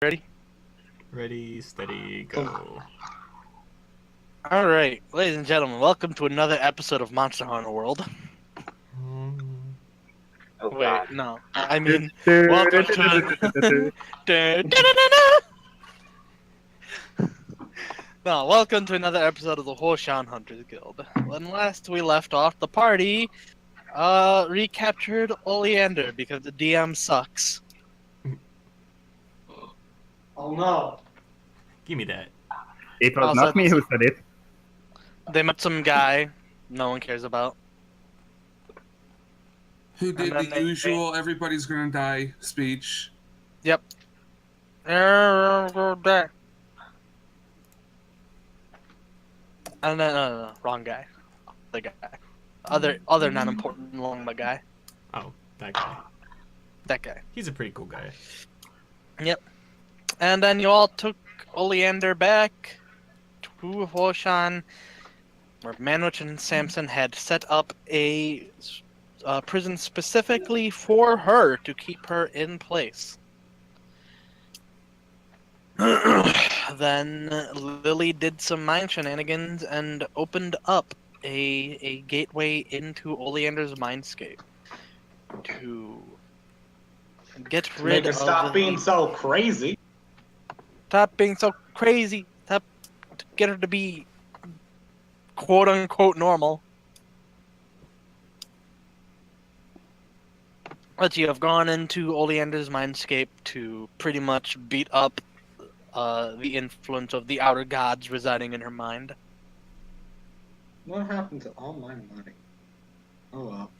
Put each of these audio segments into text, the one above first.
Ready? Ready, steady, go. Alright, ladies and gentlemen, welcome to another episode of Monster Hunter World. Oh Wait, god. no. I mean, welcome to... No, welcome to another episode of the Huoshan Hunters Guild. When last we left off, the party recaptured Oleander because the DM sucks. Oh no. Give me that. It was Also, not me who said it. They met some guy no one cares about. Who did then the they- usual "everybody's gonna die" speech? Yep. And then, no, wrong guy. The guy. Other non-important Longma guy. Oh, that guy. That guy. He's a pretty cool guy. Yep. And then you all took Oleander back to Huoshan, where Manwich and Samson had set up a prison specifically for her to keep her in place. Then Lily did some mind shenanigans and opened up a gateway into Oleander's mindscape to get To rid make her of stop being so crazy. Stop being so crazy. Stop to get her to be quote unquote normal. But you have gone into Oleander's mindscape to pretty much beat up the influence of the outer gods residing in her mind. What happened to all my money? Oh well.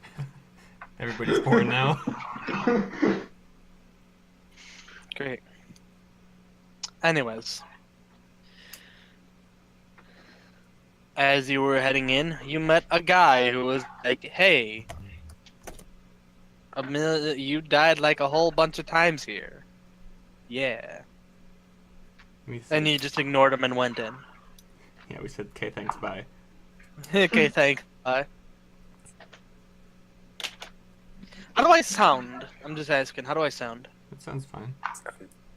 Everybody's poor now. Great. Anyways. As you were heading in, you met a guy who was like, hey, you died like a whole bunch of times here. Yeah. We said, And you just ignored him and went in. yeah, we said, okay, thanks, bye. Okay, thanks. Bye. How do I sound? I'm just asking. How do I sound? That sounds fine.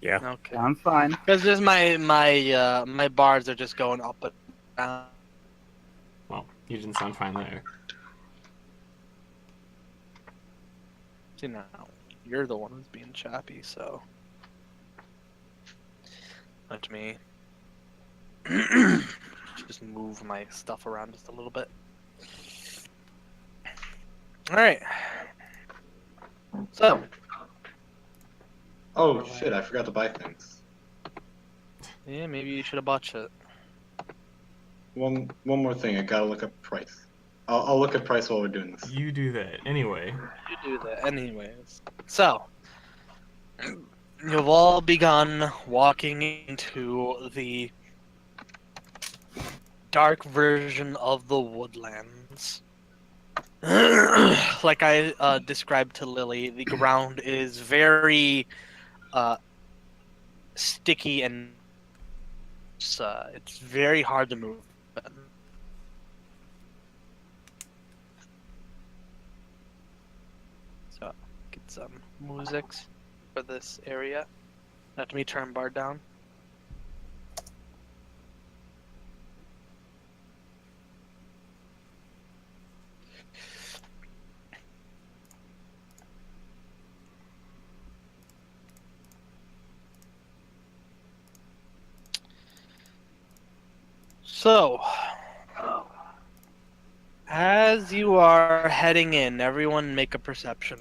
Okay. Sounds fine. Because just my bars are just going up and down. Well, you didn't sound fine there. See now, you're the one who's being choppy, so let me just move my stuff around just a little bit. All right. So, Oh shit, I forgot to buy things. yeah, maybe you should have bought shit. One more thing, I gotta look up price. I'll look at price while we're doing this. You do that. Anyway. You do that anyways. So, you've all begun walking into the dark version of the woodlands. Like I described to Lily, the ground is very sticky and it's very hard to move. So, get some musics for this area. Let me turn bar down. So, as you are heading in, everyone make a perception.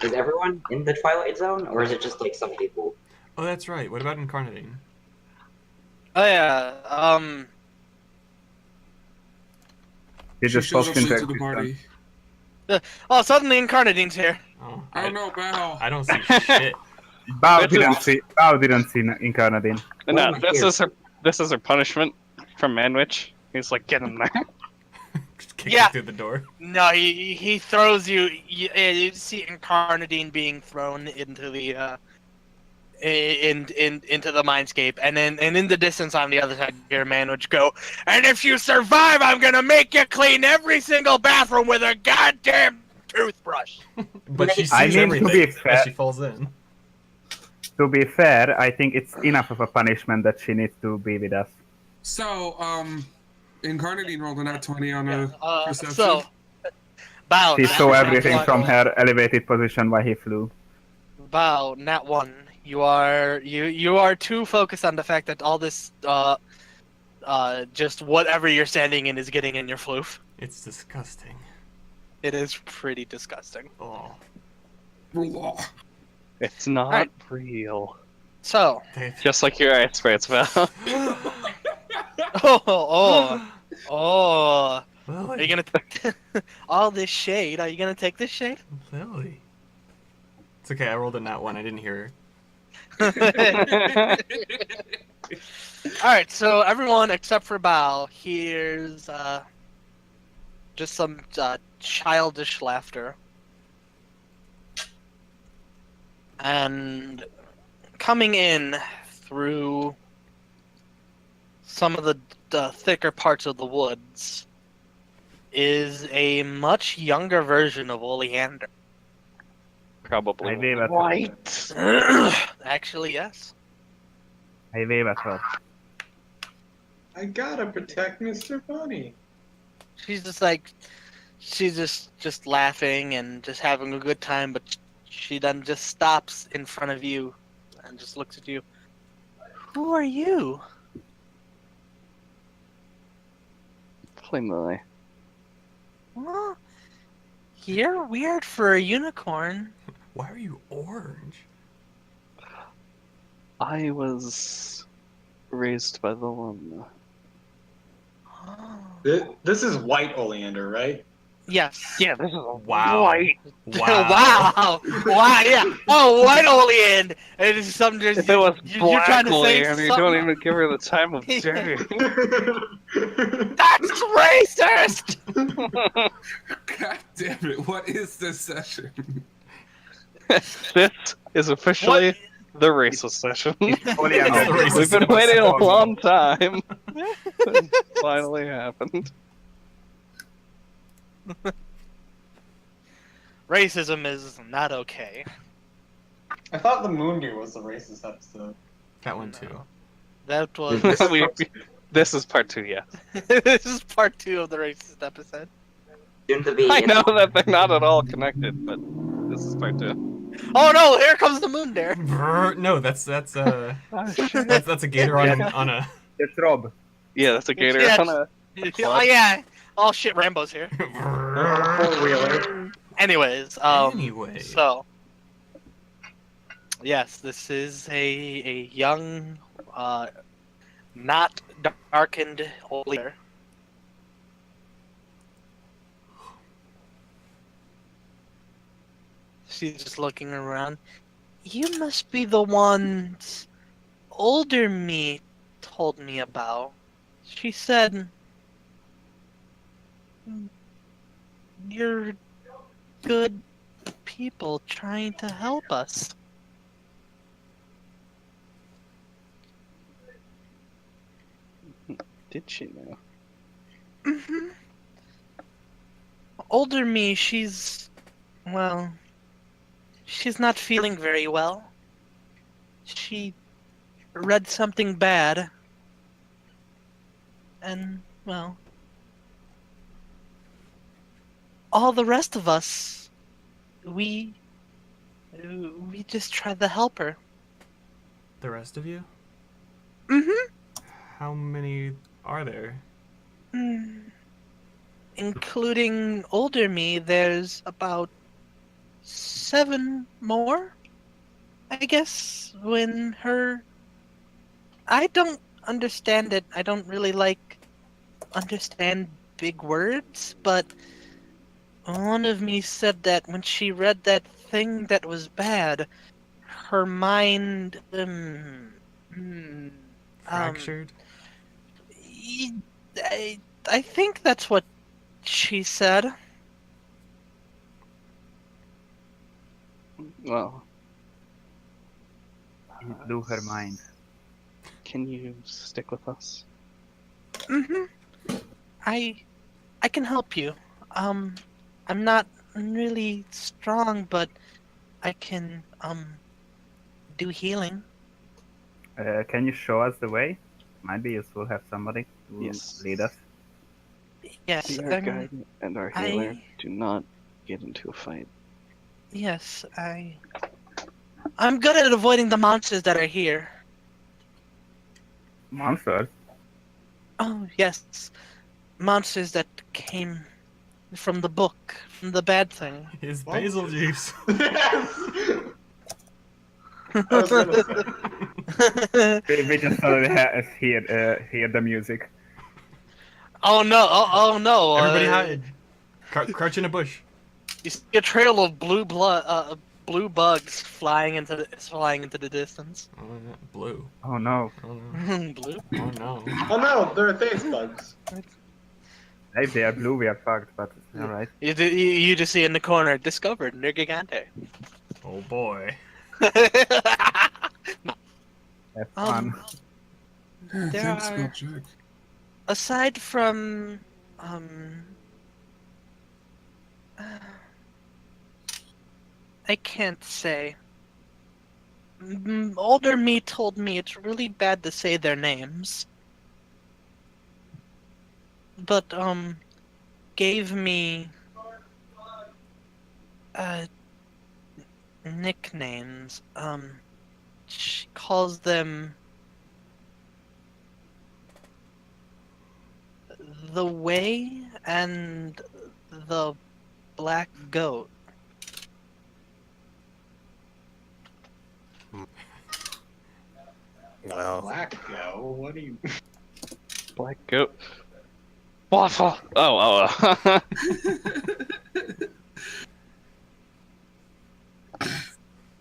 Is everyone in the Twilight Zone, or is it just like some people? Oh, that's right. What about incarnating? Oh yeah, You She just shows popped up into late to the party. oh suddenly Incarnadine's here. Oh, Oh no, Bao! I don't see shit. Bao This is- didn't see Incarnadine. Why am No, I this here? is her punishment from Manwich. He's like, get in there. Just kick Yeah. you through the door. No, he throws you. You see Incarnadine being thrown into the into the mindscape, and in the distance on the other side, you hear a man would go, and if you survive, I'm gonna make you clean every single bathroom with a goddamn toothbrush. But she I sees mean, to everything be fair- as she falls in. To be fair, I think it's enough of a punishment that she needs to be with us. So, Incarnadine rolled a nat 20 on a perception. So, Bow, She nat saw everything one. from her elevated position while he flew. Bow, nat 1. You are too focused on the fact that all this just whatever you're standing in is getting in your floof. It's disgusting. It is pretty disgusting. Oh. Roll. It's not Alright. real. So, Just like your ice spirits, Val. oh. Lily. Are you gonna all this shade? Are you gonna take this shade? Lily. It's okay, I rolled a nat 1, I didn't hear Alright, so everyone except for Bao hears just some childish laughter. And coming in through some of the thicker parts of the woods is a much younger version of Oleander. Probably I wave at her. white. Actually, yes. I wave at her. I gotta protect Mr. Bunny. She's just laughing and just having a good time, but she then just stops in front of you and just looks at you. Who are you? Plainly. Well, you're weird for a unicorn. Why are you orange? I was raised by the one. This is white oleander, right? Yes. Yeah, this is a Wow. white. Wow. Wow. Yeah. Oh, white oleand. It is something. If it was You're trying black to say and you something. don't even give her the time of day. That's racist. God damn it! What is this session? This is officially the racist session. Oleander. the racist We've been episode. waiting a long time. It finally happened. Racism is not okay. I thought the moon deer was the racist episode. That one too. That was. This is part 2, yeah. This is part 2 of the racist episode. Soon to be. I know that they're not at all connected, but this is part 2. Oh no! Here comes the moon dare. No, that's that's a gator on a. It's Rob. Yeah, that's a gator Yeah. on a... Oh yeah. Oh shit! Rambo's here. Four-wheeler. Anyways, Anyway. So, yes, this is a young, not darkened oleander. She's just looking around. You must be the ones older me told me about. She said you're good people trying to help us. Did she know? Hmm. Older me, she's not feeling very well. She read something bad. And, well, all the rest of us, we just tried to help her. The rest of you? Mm-hmm. How many are there? Including older me, there's about 7 more. I guess when her... I don't understand it. I don't really understand big words, but one of me said that when she read that thing that was bad, her mind Fractured? I think that's what she said. Well, He blew her mind. Can you stick with us? I can help you. I'm not really strong, but I can do healing. Can you show us the way? Might be useful to have somebody to Yes. lead us. Yes, Be our guide and our healer. I- Do not get into a fight. yes, I'm good at avoiding the monsters that are here. Monsters? Oh, yes. Monsters that came from the book, from the bad thing. His What? basil juice. Yes! I was gonna say. We just suddenly hear the music. Oh no, oh no. Everybody hide. Crouch in a bush. You see a trail of blue bugs flying into the distance. Oh no. Blue. Oh no. Oh no. Blue? Oh no. Oh no, they're face bugs. If they are blue, we are fucked, but alright. You just see in the corner, discovered, they're gigante. Oh boy. Have fun. Yeah, There thanks, are- spell check. Aside from, I can't say. Older me told me it's really bad to say their names. But, gave me, nicknames. She calls them the Way and the Black Goat. Well, Black go? What do you? Black goat. Waffle. Oh.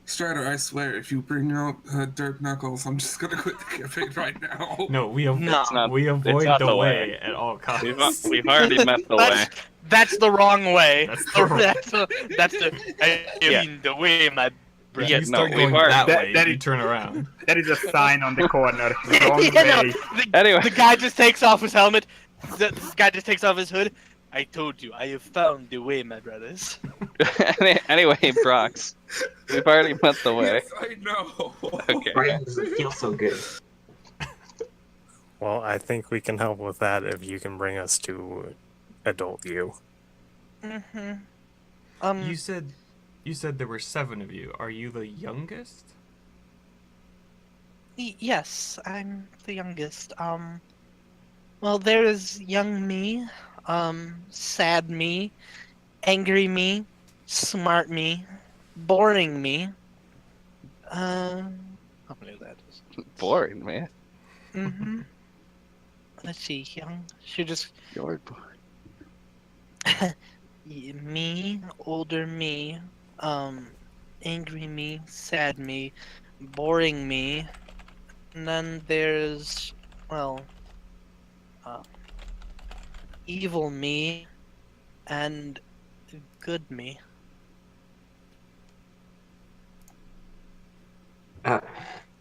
Strider, I swear, if you bring out Dirt Knuckles, I'm just gonna quit the campaign right now. No, we No. we avoid not the the way way. at all costs. We've already met the way. That's the wrong way. That's the wrong- that's the. I Yeah. mean the way, my. If Yeah, you no, start we've going already- that That- way, that you is- turn around. There is a sign on the corner. Wrong Yeah, no, way. Anyway. the guy just takes off his helmet. The guy just takes off his hood. I told you, I have found the way, my brothers. Anyway, Brox, we've already met the way. Yes, I know. Okay. Brian doesn't feel so good. well, I think we can help with that if you can bring us to adult you. Mm-hmm. You said there were 7 of you. Are you the youngest? Yes, I'm the youngest. Well, there is young me, sad me, angry me, smart me, boring me. How many of that is? Boring, man. Mm-hmm. Let's see, young. Should just You're me, older me, angry me, sad me, boring me, and then there's, well, evil me, and good me.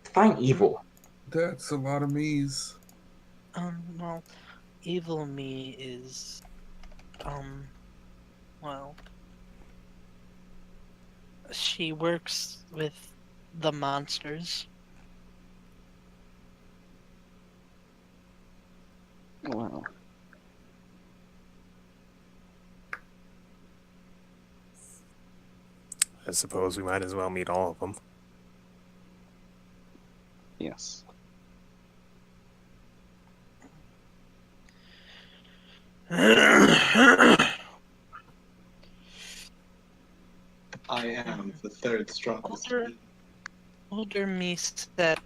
Define evil. That's a lot of me's. Well, evil me is, well, she works with the monsters. Wow. I suppose we might as well meet all of them. Yes. I am the third strongest. Older me said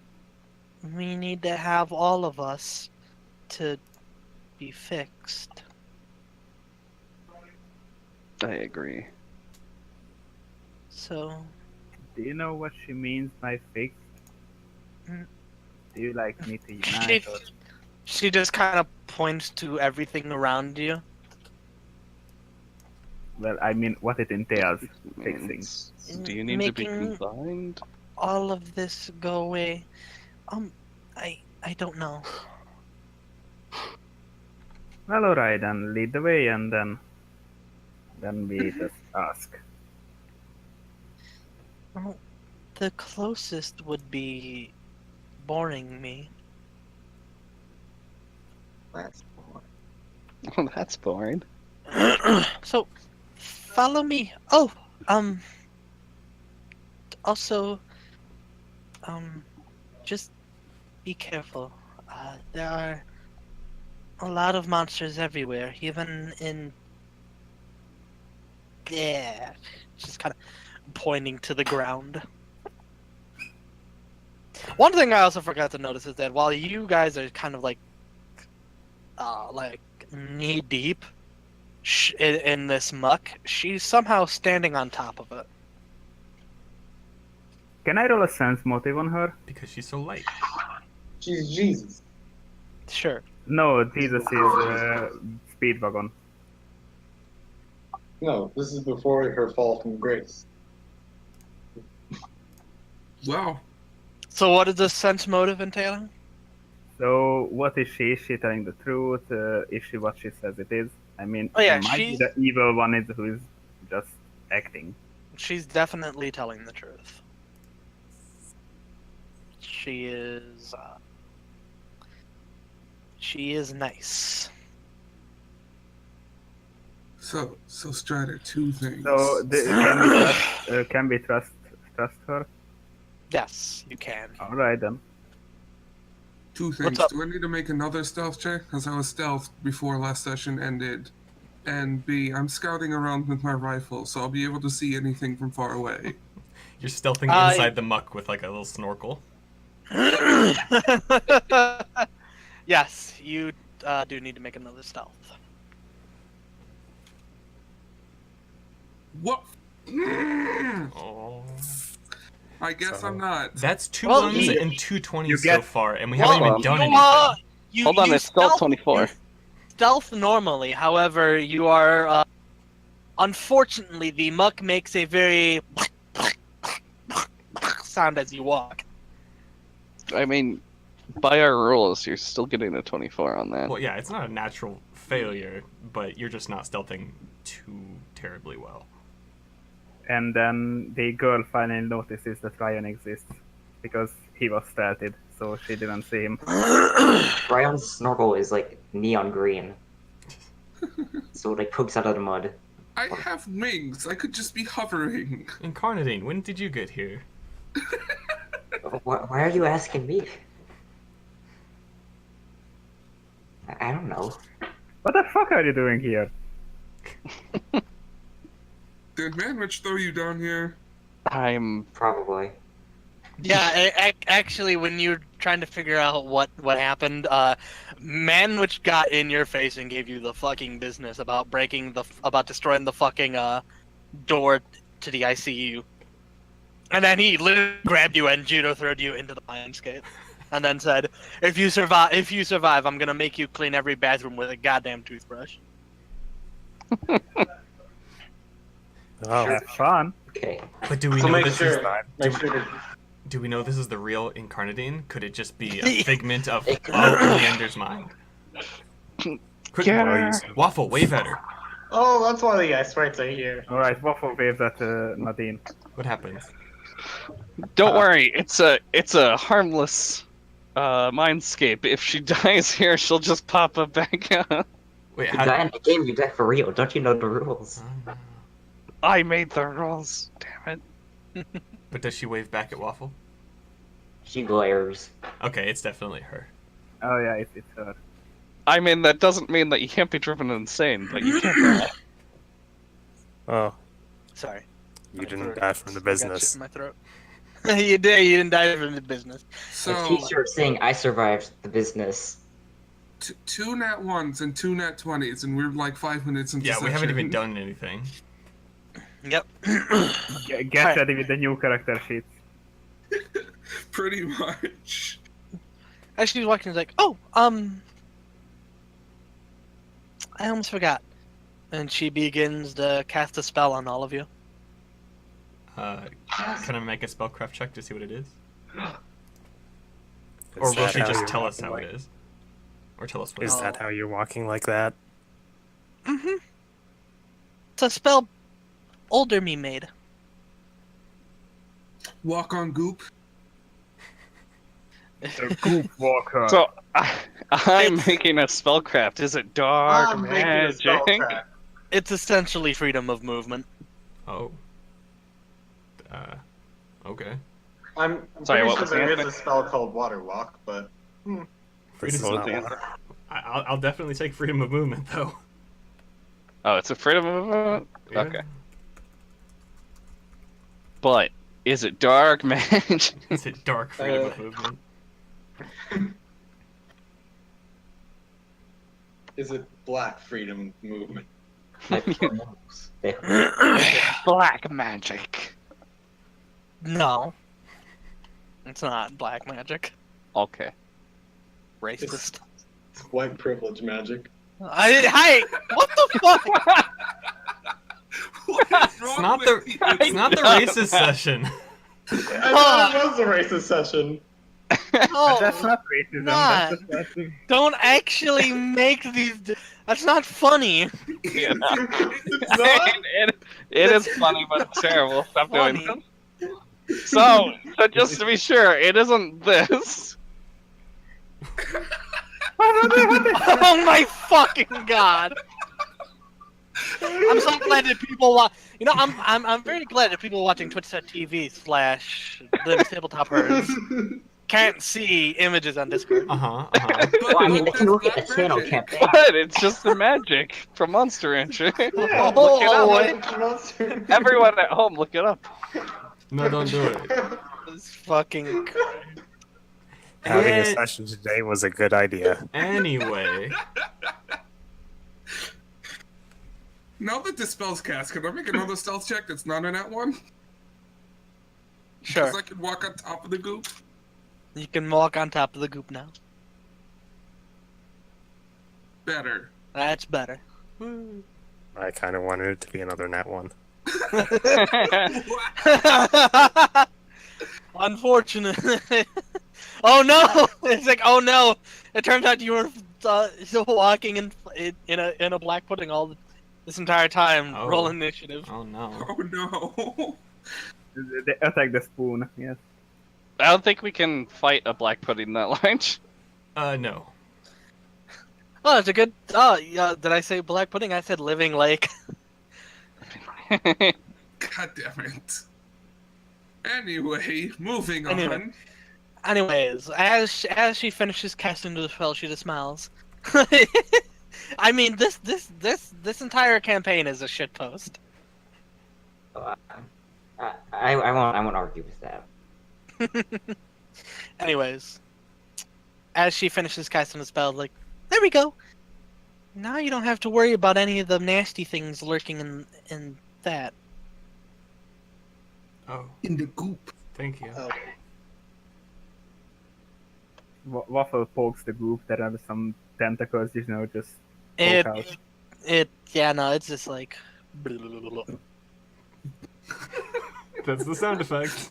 we need to have all of us to be fixed. I agree. So, Do you know what she means by fixed? Mm. Do you like need to she, unite? Or... she just kind of points to everything around you. Well, I mean, what it entails. Fixing. Means, do you need to be Making- combined? all of this go away? I don't know. Well, alright, then lead the way, and then we just ask. Well, the closest would be boring me. That's boring. Oh, that's boring. So, follow me. Oh, also, just be careful. There are a lot of monsters everywhere, even in. Yeah. She's kind of pointing to the ground. One thing I also forgot to notice is that while you guys are kind of like knee deep in this muck, she's somehow standing on top of it. Can I roll a sense motive on her? Because she's so light. She's Jesus. Sure. No, Jesus is Speedwagon. No, this is before her fall from grace. Wow. So what is this sense motive entailing? So what is she? Is she telling the truth? Is she what she says it is? I mean, Oh, yeah, she might be she's- the evil one is who is just acting. She's definitely telling the truth. She is nice. So Strider, two things. So can we trust her? Yes, you can. All right then. Two things. up? Do I need to make another stealth check? Because I was stealthed before last session ended. And B, I'm scouting around with my rifle, so I'll be able to see anything from far away. You're stealthing inside the muck with like a little snorkel. Yes, you do need to make another stealth. What? Oh. I guess I'm not. That's two Well, ones you- and two 20s you so get- far, and we Well, haven't even done you anything. are- you- Hold on, you it's still stealth- 24. you Stealth normally, however, you are. Unfortunately, the muck makes a very sound as you walk. I mean, by our rules, you're still getting a 24 on that. Well, yeah, it's not a natural failure, but you're just not stealthing too terribly well. And then the girl finally notices that Ryan exists because he was stealthed, so she didn't see him. Ryan's snorkel is like neon green. So it like pokes out of the mud. I have wings. I could just be hovering. Incarnadine, when did you get here? Why are you asking me? I don't know. What the fuck are you doing here? Did Manwich throw you down here? I'm Probably. Yeah, actually, when you're trying to figure out what happened, Manwich got in your face and gave you the fucking business about about destroying the fucking door to the ICU, and then he literally grabbed you and judo throwed you into the landscape, and then said, "If you survive, I'm gonna make you clean every bathroom with a goddamn toothbrush." Oh, Have fun. Okay. But do we So know make this sure, is make sure to do we know this is the real Incarnadine? Could it just be a figment of It could. Leander's mind? Quick, Get her. Waffle, wave at her. Oh, that's why the ice sprites are here. Alright, Waffle waves at Nadine. What happens? Don't worry, it's a harmless mindscape. If she dies here, she'll just pop up back up. Wait, You how? die in the game, you die for real. Don't you know the rules? Oh, no. I made the rules. Damn it. But does she wave back at Waffle? She glares. Okay, it's definitely her. Oh yeah, it's her. I mean, that doesn't mean that you can't be driven insane, but you can't. oh, Sorry, you My didn't throat- die from the I got shit business. in my throat. You did. You didn't die from the business. A So, t-shirt saying I survived the business. two nat 1s and two nat 20s, and we're like 5 minutes into Yeah, we haven't session. even done anything. Yep. Get Alright. ready with the new character sheet. Pretty much. As she's walking, she's like, "Oh, I almost forgot." And she begins to cast a spell on all of you. Can I make a spellcraft check to see what it is? Is Or will that she how just you're tell us walking how like- it is? Or tell us what Is it that how you're walking like that? Mm-hmm. It's a spell older me made. Walk on goop. The goop walker. So I'm It's- making a spellcraft. Is it dark I'm making a magic? spell check. It's essentially freedom of movement. Oh. Okay. I'm Sorry, pretty what sure was the there is answer? a spell called Water Walk, but This Freedom is of not movement. water. I'll definitely take freedom of movement, though. Oh, it's a freedom of movement? Yeah. Okay. But is it dark magic? Is it dark freedom of movement? is it Black Freedom Movement? My poor nose. They- Black magic. No. It's not black magic. Okay. Racist. It's white privilege magic. Hey! What the fuck? What is It's wrong not with the you? it's not the racist session. I thought it was a racist session. Oh, That's not racism. not. That's just racism. don't actually make these. That's not funny. Yeah. It's not? It is funny, but it's terrible. Stop doing Funny. this. So just to be sure, it isn't this. Oh my fucking god! I'm so glad that people watch. You know, I'm very glad that people watching Twitch.tv/the Tabletop Herds can't see images on Discord. Uh-huh. But Well, I mean, they that's can look at black the channel magic. campaign. But it's just the magic from Monster Rancher. Yeah, Oh, look it boy. up. Monster. Everyone at home, look it up. No, don't do it. This fucking. Having a Eh. session today was a good idea. Anyway, Now that this spell's cast, can I make another stealth check that's not a nat one? Sure. Because I can walk on top of the goop. You can walk on top of the goop now. Better. That's better. I kind of wanted it to be another nat one. Unfortunate. Oh no! It's like, oh no! It turns out you were still walking in a black pudding this entire time. Oh. Roll initiative. oh no. Oh no. They attack the spoon. Yes. I don't think we can fight a black pudding that large. No. Oh, it's a good. Oh, yeah. Did I say black pudding? I said living lake. God damn it. Anyway, moving Anyway. on. Anyways, as she finishes casting the spell, she just smiles. I mean, this entire campaign is a shitpost. I won't argue with that. Anyways, as she finishes casting the spell, like, there we go. Now you don't have to worry about any of the nasty things lurking in that. Oh, In the goop. thank you. Oh, Waffle pokes the goop. There are some tentacles, just It, poke out. yeah, no, it's just like. That's the sound effect.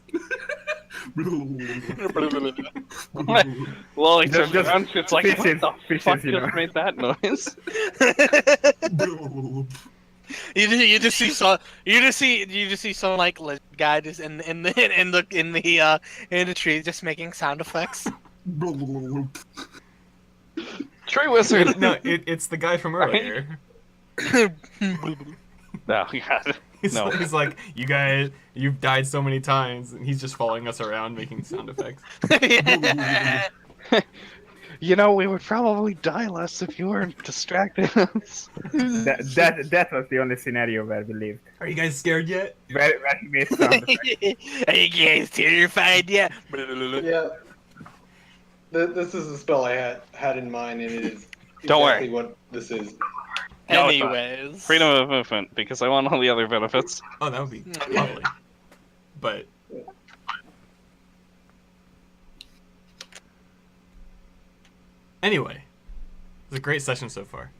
Well, it's Just around, it's like, fishes- what the fishes, fuck you just know. made that noise? You just see some like guy just in the tree just making sound effects. Tree wizard! No, it's the guy from earlier. No, God. No. He's like, you guys, you've died so many times, and he's just following us around making sound effects. You know, we would probably die less if you weren't distracting us. That was the only scenario where we lived. Are you guys scared yet? Where he made sound effects. Are you guys terrified yet? yeah. This is the spell I had in mind, and it is Don't worry. exactly what this is. No, it's not. Anyways, Freedom of movement, because I want all the other benefits. Oh, that would be lovely. But anyway, it's a great session so far.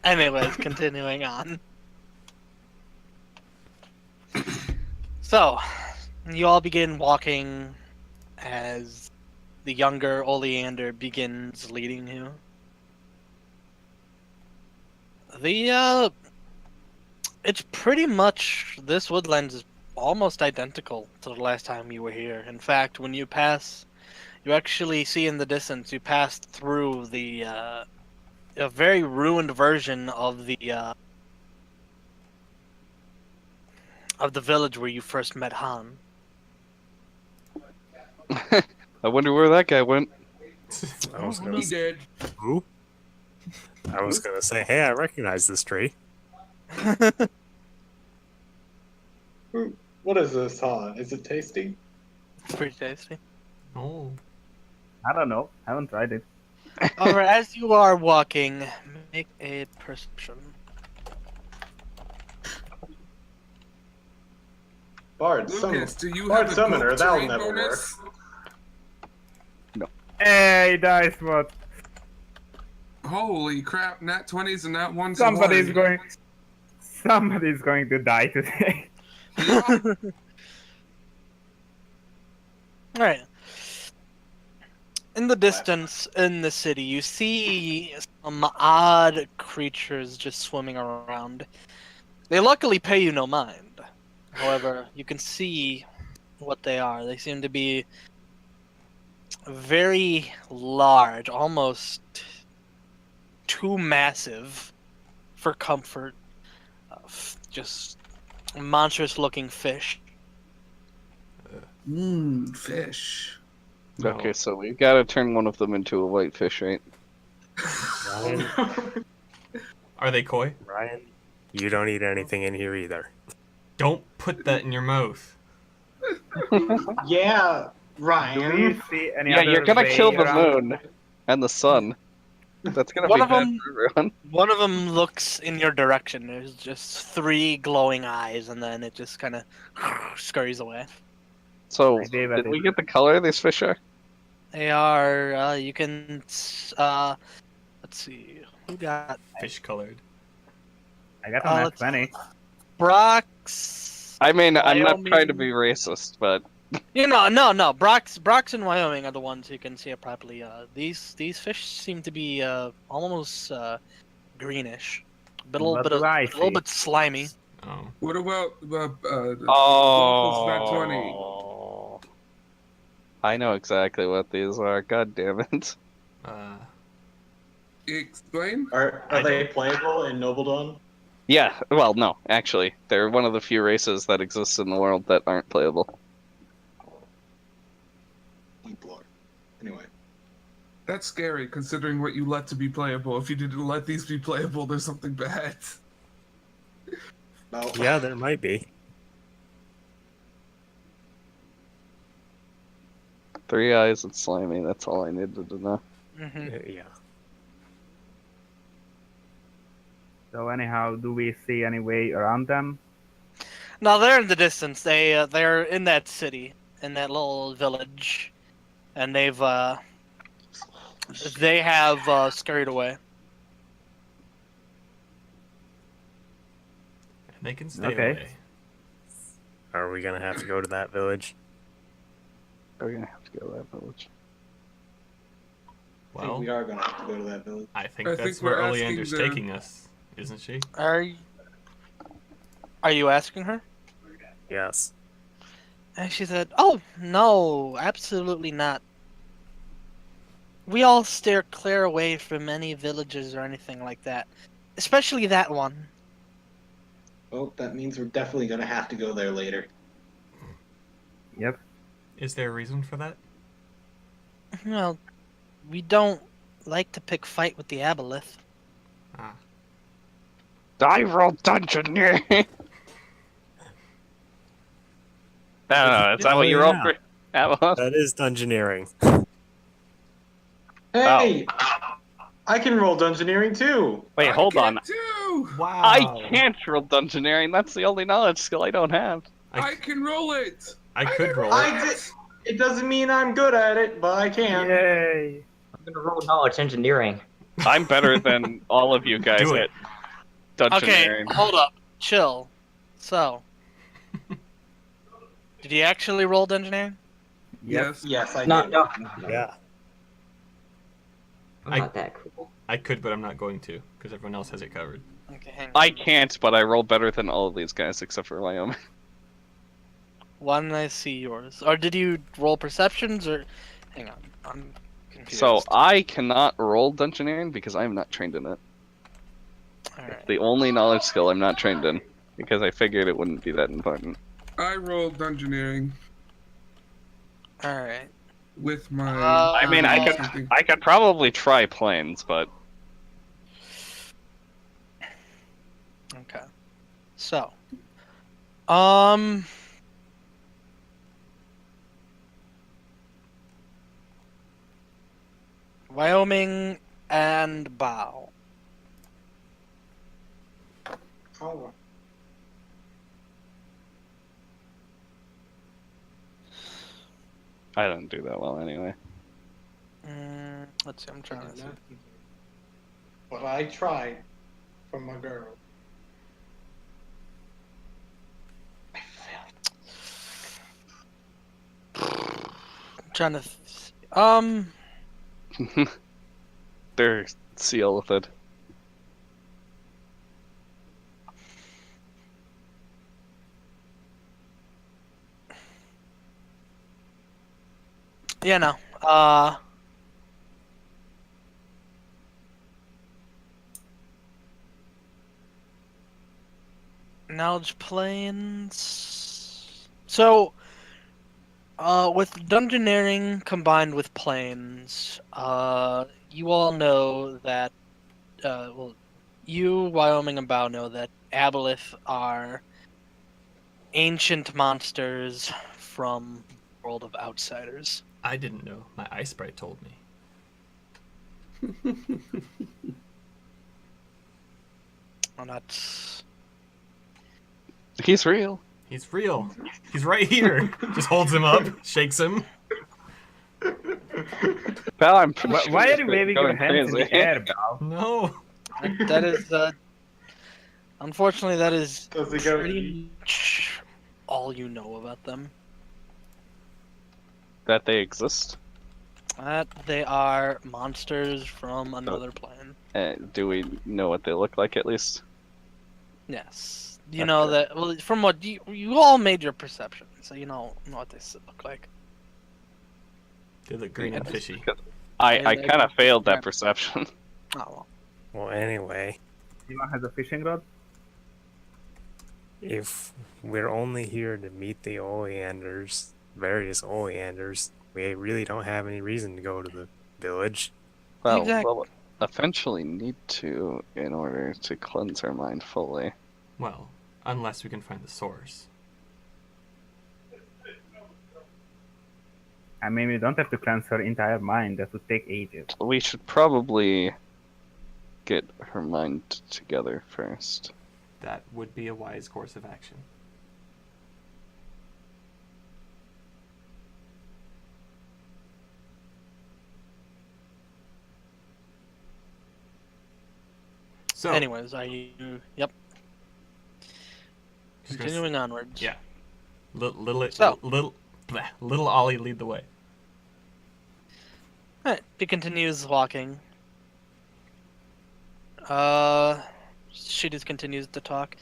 Anyways, continuing on. So, you all begin walking as the younger Oleander begins leading you. It's pretty much, this woodland is almost identical to the last time you were here. In fact, when you pass, you actually see in the distance, you passed through a very ruined version of the village where you first met Han. I wonder where that guy went. I was Oh, gonna He say, did. who? I was gonna say, hey, I recognize this tree. What is this, Han? Is it tasty? It's pretty tasty. Oh. I don't know. Haven't tried it. However, as you are walking, make a perception. Bard, Lucas, do you Bard have a Summoner, good that'll terrain never bonus? Hey, dice what? Holy crap! Nat 20s and nat 1s. Somebody's going to die today. Yeah. Alright. In the distance, in the city, you see some odd creatures just swimming around. They luckily pay you no mind. However, you can see what they are. They seem to be very large, almost too massive for comfort. Just monstrous looking fish. Fish. No. Okay, so we've got to turn one of them into a whitefish, right? Ryan, Are they koi? Ryan, you don't eat anything in here either. Don't put that in your mouth. Yeah, Do we Ryan. see any Yeah, other you're gonna way kill the around? moon and the sun. That's gonna One be of bad them- for everyone. One of them looks in your direction. There's just 3 glowing eyes, and then it just kind of scurries away. So, I gave it did we a- get the color these fish are? They are, you can, let's see, who got Fish colored. I got a nat let's- 20. Brock's? I mean, I'm not trying to Wyoming. be racist, but No. Brock's and Wyoming are the ones who can see it properly. These fish seem to be almost greenish, but a little What bit do I a little see? bit slimy. Oh. What about Waffles nat 20? oh, I know exactly what these are. God damn it! Explain. Are I they playable in Nobledon? Yeah, well, no, actually, they're one of the few races that exists in the world that aren't playable. Deep lore. Anyway. That's scary, considering what you let to be playable. If you didn't let these be playable, there's something bad. No. Yeah, there might be. 3 eyes and slimy. That's all I needed to know. Hmm. Yeah. So anyhow, do we see any way around them? No, they're in the distance. They're in that city, in that little village, and they have scurried away. And they can stay Okay. away. Are we gonna have to go to that village? Are we gonna have to go to that village? I think Well, we are gonna have to go to that village. I think I that's think we're where asking Oleander's the- taking us, isn't she? Are you asking her? Yes. And she said, "Oh no, absolutely not. We all steer clear away from any villages or anything like that, especially that one." Well, that means we're definitely gonna have to go there later. Yep. Is there a reason for that? Well, we don't like to pick fight with the aboleth. Ah. I rolled dungeoneer. Is that what you rolled for? Avalon? That is dungeoneering. Hey! I can roll dungeoneering too! Wait, hold on. Too. Wow. I can't roll dungeoneering. That's the only knowledge skill I don't have. I can roll it. I could never roll rolled it. I did. It doesn't mean I'm good at it, but I can. Yay! I'm gonna roll knowledge engineering. I'm better than all of you guys Do it. at Okay, dungeoneering. hold up, chill. So, Did you actually roll engineering? Yes. Yes, I No, did. no. Yeah. I'm I- not that cool. I could, but I'm not going to, because everyone else has it covered. Okay, hang on. I can't, but I roll better than all of these guys except for Wyoming. Why didn't I see yours? Or did you roll perceptions, or... Hang on, I'm confused. So I cannot roll Dungeoneering because I am not trained in it. Alright. The only knowledge skill I'm not trained in because I figured it wouldn't be that important. I rolled Dungeoneering Alright. with my. I mean, something. I could probably try planes, but Okay. So. Wyoming and Bow. Oh, I don't do that well anyway. Let's see, I'm trying to see. but I tried for my girl. I failed. I'm trying to... They're seal with it. Yeah, no. Knowledge planes. So, with dungeoneering combined with planes, you all know that, well, you, Wyoming, and Bao know that aboleth are ancient monsters from the world of outsiders. I didn't know. My ice sprite told me. Well, that's... He's real. He's real. He's right here. Just holds him up, shakes him. Pal, I'm pretty sure Why he's are you waving your going hands in crazy. the air, Bao? No. That is, unfortunately, that is Does he go? pretty much all you know about them. That they exist? That they are monsters from another plane. Do we know what they look like at least? Yes. You know that, well, from what you all made your perception, so you know what they look like. They look green and fishy. I And kind of they- failed that perception. Oh, well. Well, anyway, Anyone has a fishing rod? if we're only here to meet the oleanders, various oleanders, we really don't have any reason to go to the village. Well, Exactly. we'll eventually need to in order to cleanse our mind fully. Well, unless we can find the source. I mean, we don't have to cleanse her entire mind. That would take ages. We should probably get her mind together first. That would be a wise course of action. So, Anyways, are you? Yep. just gonna Continuing onwards. Yeah. Little So- little Ollie lead the way. Alright, he continues walking. She just continues to talk.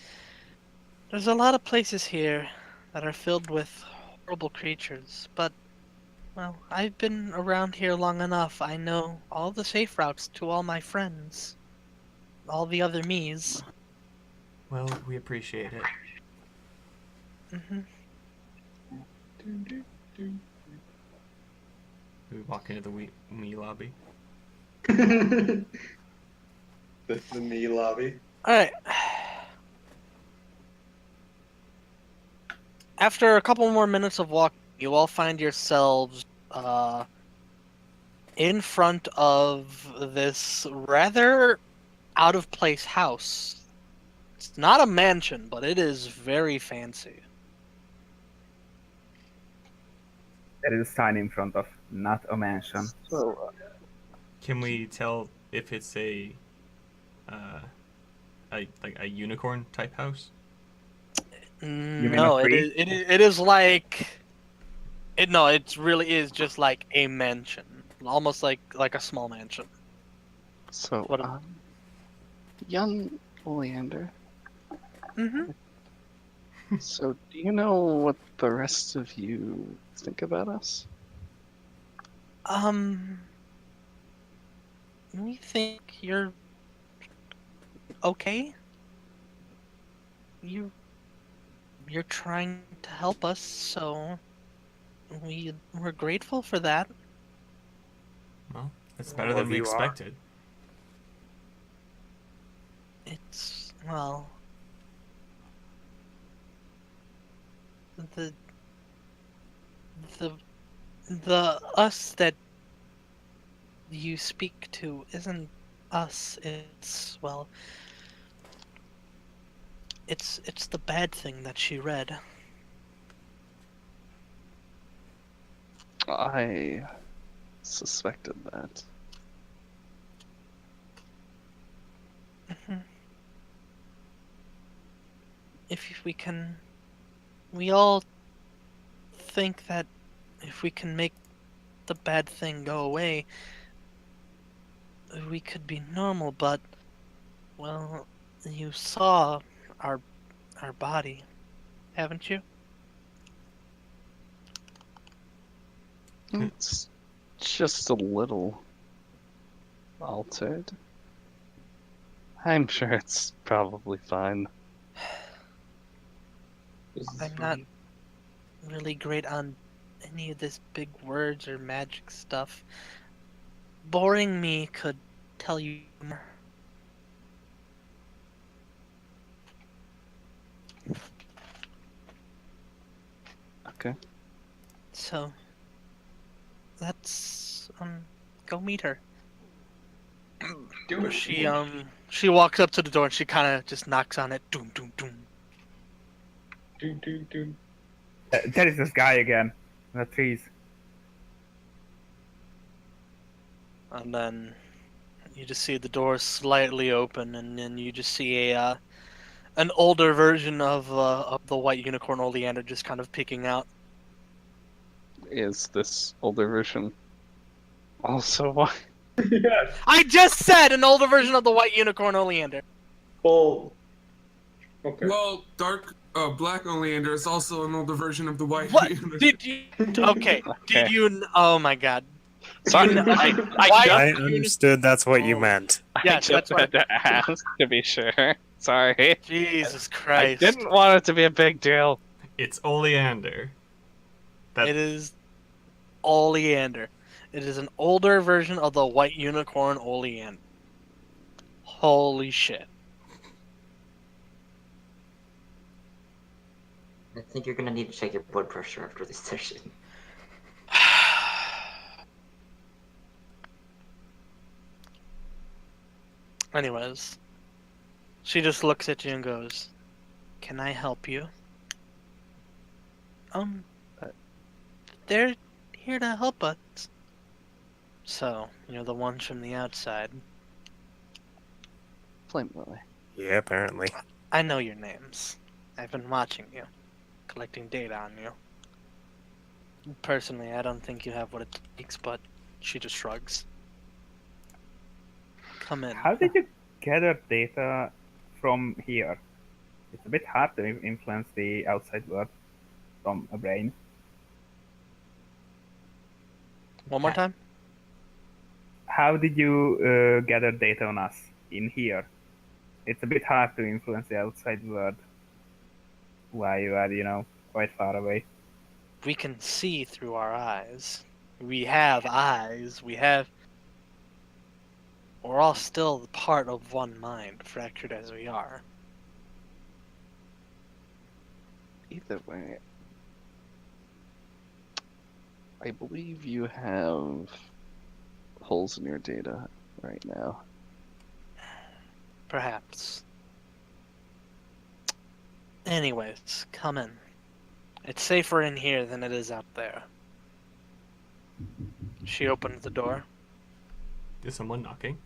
There's a lot of places here that are filled with horrible creatures, but, well, I've been around here long enough. I know all the safe routes to all my friends. All the other me's. Well, we appreciate it. Hmm. We walk into the me lobby. the knee lobby. Alright. After a couple more minutes of walking, you all find yourselves in front of this rather out-of-place house. It's not a mansion, but it is very fancy. There is a sign in front of, not a mansion. So, Can we tell if it's a unicorn type house? mean No, a it tree? it is like it. No, it really is just like a mansion, almost like a small mansion. So, What? young Oleander, Mm-hmm. so do you know what the rest of you think about us? We think you're okay. You're trying to help us, so we're grateful for that. Well, it's better All than of we you are. expected. It's well, the the the us that you speak to isn't us. It's well, it's the bad thing that she read. I suspected that. Mhm. If we can, we all think that if we can make the bad thing go away, we could be normal, but well, you saw our our body, haven't you? It's just a little altered. I'm sure it's probably fine. I'm not really great on any of this big words or magic stuff. Boring me could tell you more. Okay. So let's go meet her. Do it. She walks up to the door and she kind of just knocks on it. Doom doom doom. Do. There is this guy again. In the trees. And then you just see the door slightly open, and then you just see a an older version of the white unicorn Oleander just kind of peeking out. Is this older version also why? Yes. I just said an older version of the white unicorn Oleander. Well. Okay. Well, Black Oleander is also an older version of the White What Oleander. did you? Okay, did you? Oh my God. Sorry, You- I Why- just, I understood that's what you Oh. meant. Yes, I that's just had to ask to be sure. Sorry. Jesus I Christ! didn't want it to be a big deal. It's Oleander. That It is Oleander. It is an older version of the white unicorn Oleander. Holy shit! I think you're gonna need to check your blood pressure after this session. Anyways, she just looks at you and goes, "Can I help you?" They're here to help us. So, you're the ones from the outside. Flame Lily. Yeah, apparently. I know your names. I've been watching you, collecting data on you. Personally, I don't think you have what it takes, but she just shrugs. Come in. How did you gather data from here? It's a bit hard to influence the outside world from a brain. One more time? How did you gather data on us in here? It's a bit hard to influence the outside world while you are, quite far away. We can see through our eyes. We have eyes. We're all still part of one mind, fractured as we are. Either way, I believe you have holes in your data right now. Perhaps. Anyways, come in. It's safer in here than it is out there. She opened the door. is someone knocking?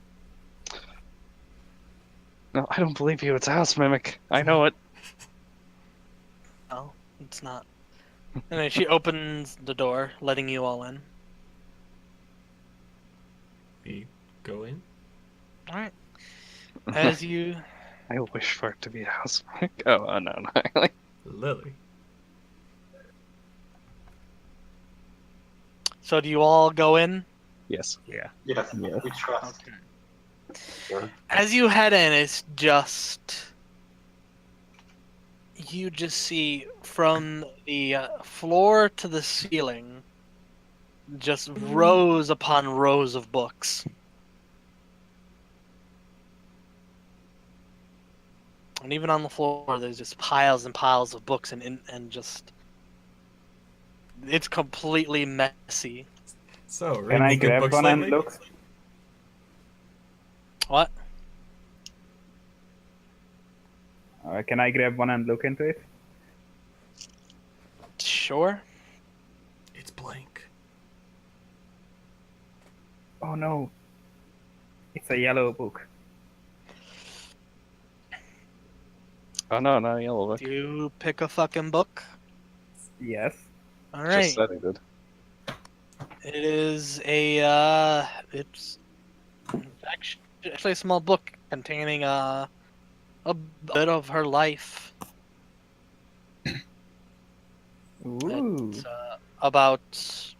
No, I don't believe you. It's a house mimic. I know it. It's not. And then she opens the door, letting you all in. We go in. All right. As you, I wish for it to be a housemark. Oh, no, no. Lily. so do you all go in? Yes. Yeah. Yes, Yes. we trust. Sure. As you head in, it's just you just see from the floor to the ceiling, just rows upon rows of books. And even on the floor, there's just piles and piles of books, and just it's completely messy. So, Can reading I any good grab books one and lately? look? What? Can I grab one and look into it? Sure. It's blank. Oh no. It's a yellow book. Oh, no, not a yellow book. Do you pick a fucking book? Yes. All Just right. said he did. It is it's actually a small book containing a bit of her life. Ooh. It's about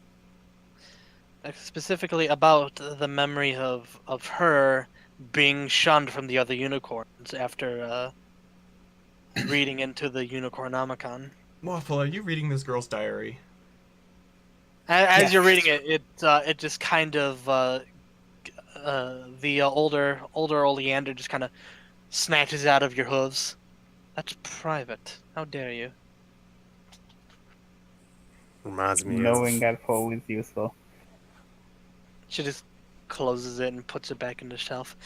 specifically about the memory of her being shunned from the other unicorns after reading into the Unicornomicon. Waffle, are you reading this girl's diary? As you're Yes. reading it, it just kind of the older Oleander just kind of snatches out of your hooves. That's private. How dare you? Reminds me Knowing of that foe is useful. She just closes it and puts it back in the shelf.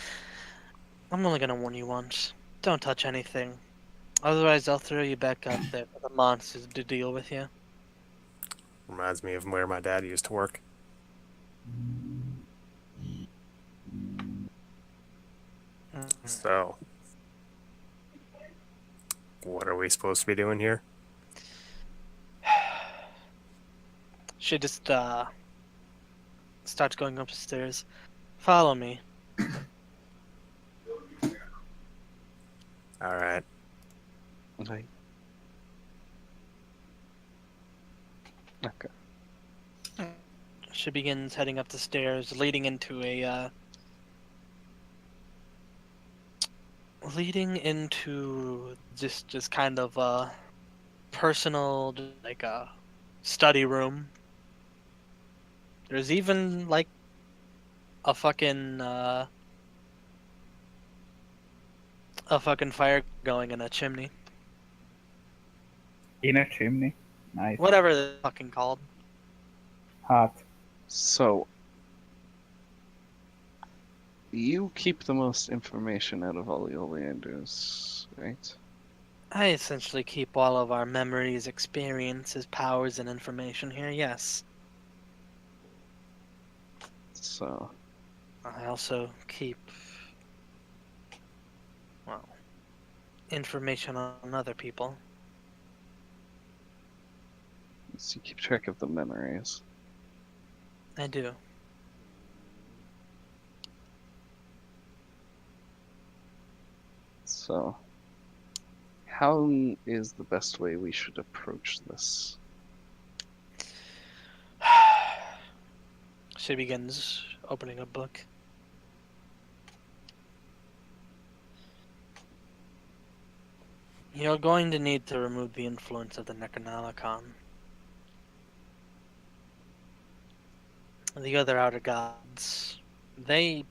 I'm only gonna warn you once. Don't touch anything. Otherwise, I'll throw you back out there for the monsters to deal with you. reminds me of where my dad used to work. So, what are we supposed to be doing here? She just starts going upstairs. Follow me. All right. Right. Okay. She begins heading up the stairs, leading into a just kind of a personal like a study room. There's even like a fucking fire going in a chimney. In a chimney. Nice. Whatever they're fucking called. Hot. So, you keep the most information out of all the Oleanders, right? I essentially keep all of our memories, experiences, powers, and information here, yes. So, I also keep, well, information on other people. so you keep track of the memories. I do. So, how is the best way we should approach this? She begins opening a book. You're going to need to remove the influence of the Necronomicon. The other outer gods, they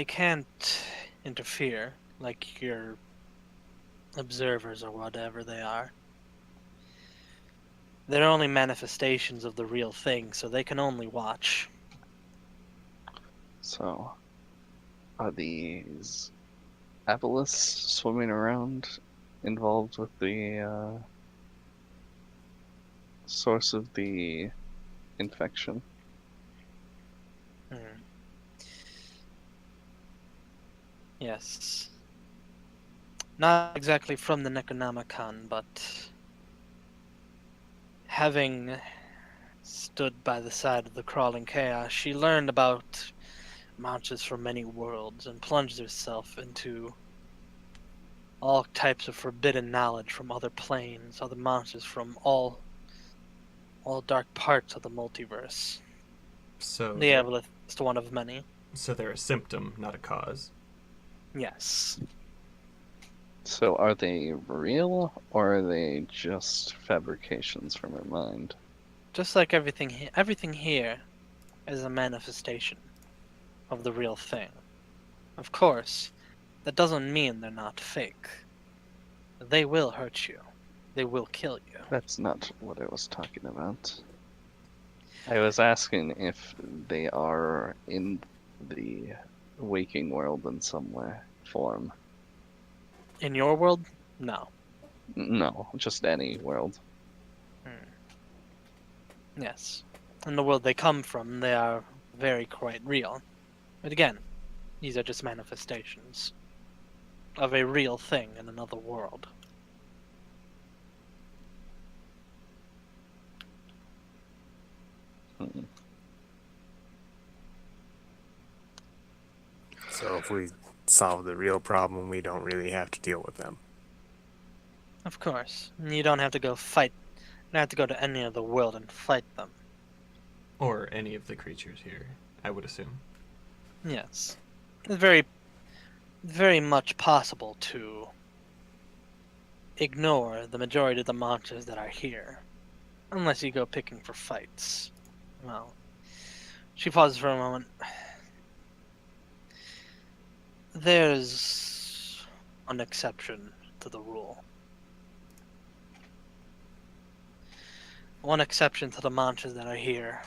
can't interfere like your observers or whatever they are. They're only manifestations of the real thing, so they can only watch. So, are these abelisks swimming around involved with the source of the infection? Yes. not exactly from the Necronomicon, but having stood by the side of the crawling chaos, she learned about monsters from many worlds and plunged herself into all types of forbidden knowledge from other planes, other monsters from all dark parts of the multiverse. So The they're, Aboleth is one of many. so they're a symptom, not a cause. Yes. So are they real, or are they just fabrications from her mind? Just like everything here is a manifestation of the real thing. Of course, that doesn't mean they're not fake. They will hurt you. They will kill you. That's not what I was talking about. I was asking if they are in the waking world in some way, form. In your world? No. No, just any world. Yes. In the world they come from, they are very quite real. But again, these are just manifestations of a real thing in another world. Hmm. So if we solve the real problem, we don't really have to deal with them. Of course. You don't have to go fight. You don't have to go to any other world and fight them. Or any of the creatures here, I would assume. Yes. It's very, very much possible to ignore the majority of the monsters that are here. Unless you go picking for fights. Well, she pauses for a moment. There's an exception to the rule. One exception to the monsters that are here.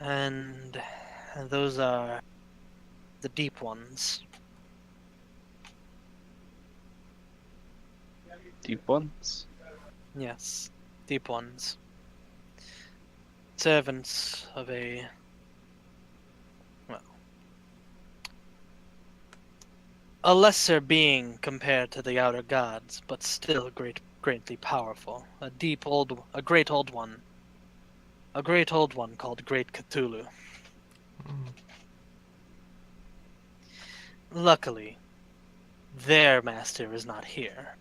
And those are the deep ones. Deep ones? Yes, deep ones. Servants of a, well, a lesser being compared to the outer gods, but still greatly powerful. A great old one. A great old one called Great Cthulhu. Luckily, their master is not here.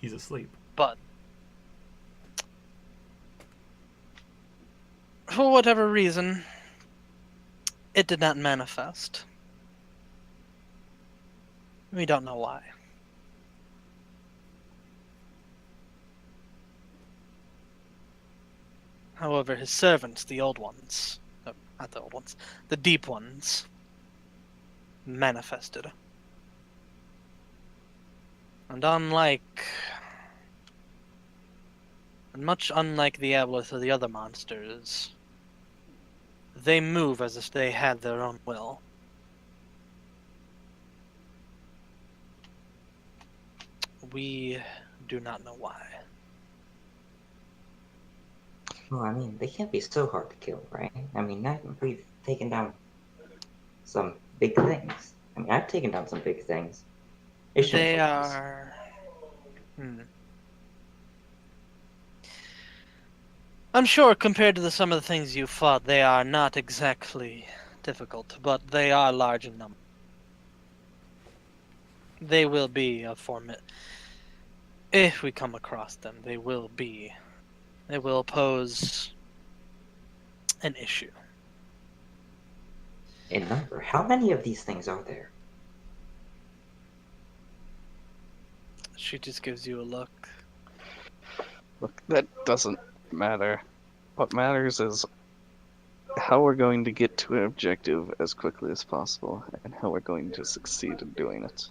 He's asleep. But for whatever reason, it did not manifest. We don't know why. However, his servants, the old ones, no, not the old ones, the deep ones, manifested. And much unlike the Aboleth or the other monsters, they move as if they had their own will. We do not know why. Well, I mean, they can't be so hard to kill, right? I mean, we've taken down some big things. I mean, I've taken down some big things. It shouldn't They take this. are... I'm sure compared to some of the things you fought, they are not exactly difficult, but they are large in number. They will be a if we come across them, they will pose an issue. In number, how many of these things are there? She just gives you a look. Look, that doesn't matter. What matters is how we're going to get to an objective as quickly as possible, and how we're going to succeed in doing it.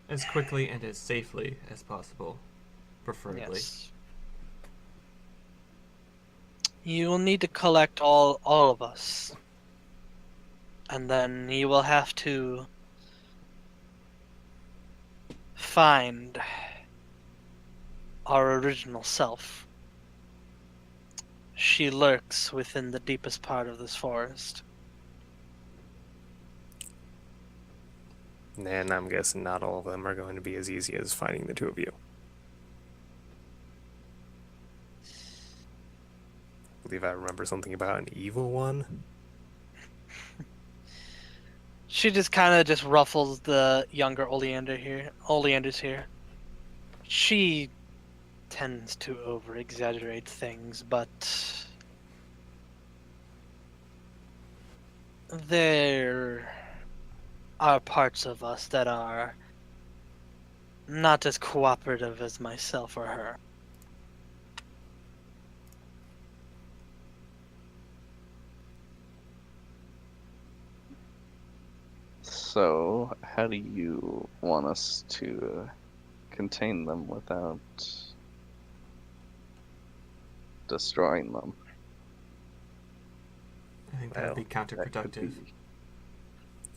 As quickly and as safely as possible, preferably. Yes. You will need to collect all of us. And then you will have to find our original self. She lurks within the deepest part of this forest. And I'm guessing not all of them are going to be as easy as finding the two of you. I believe I remember something about an evil one. She just kind of just ruffles the younger Oleander's here. She tends to over-exaggerate things, but there are parts of us that are not as cooperative as myself or her. So, how do you want us to contain them without destroying them? I think that would be That could counterproductive. be-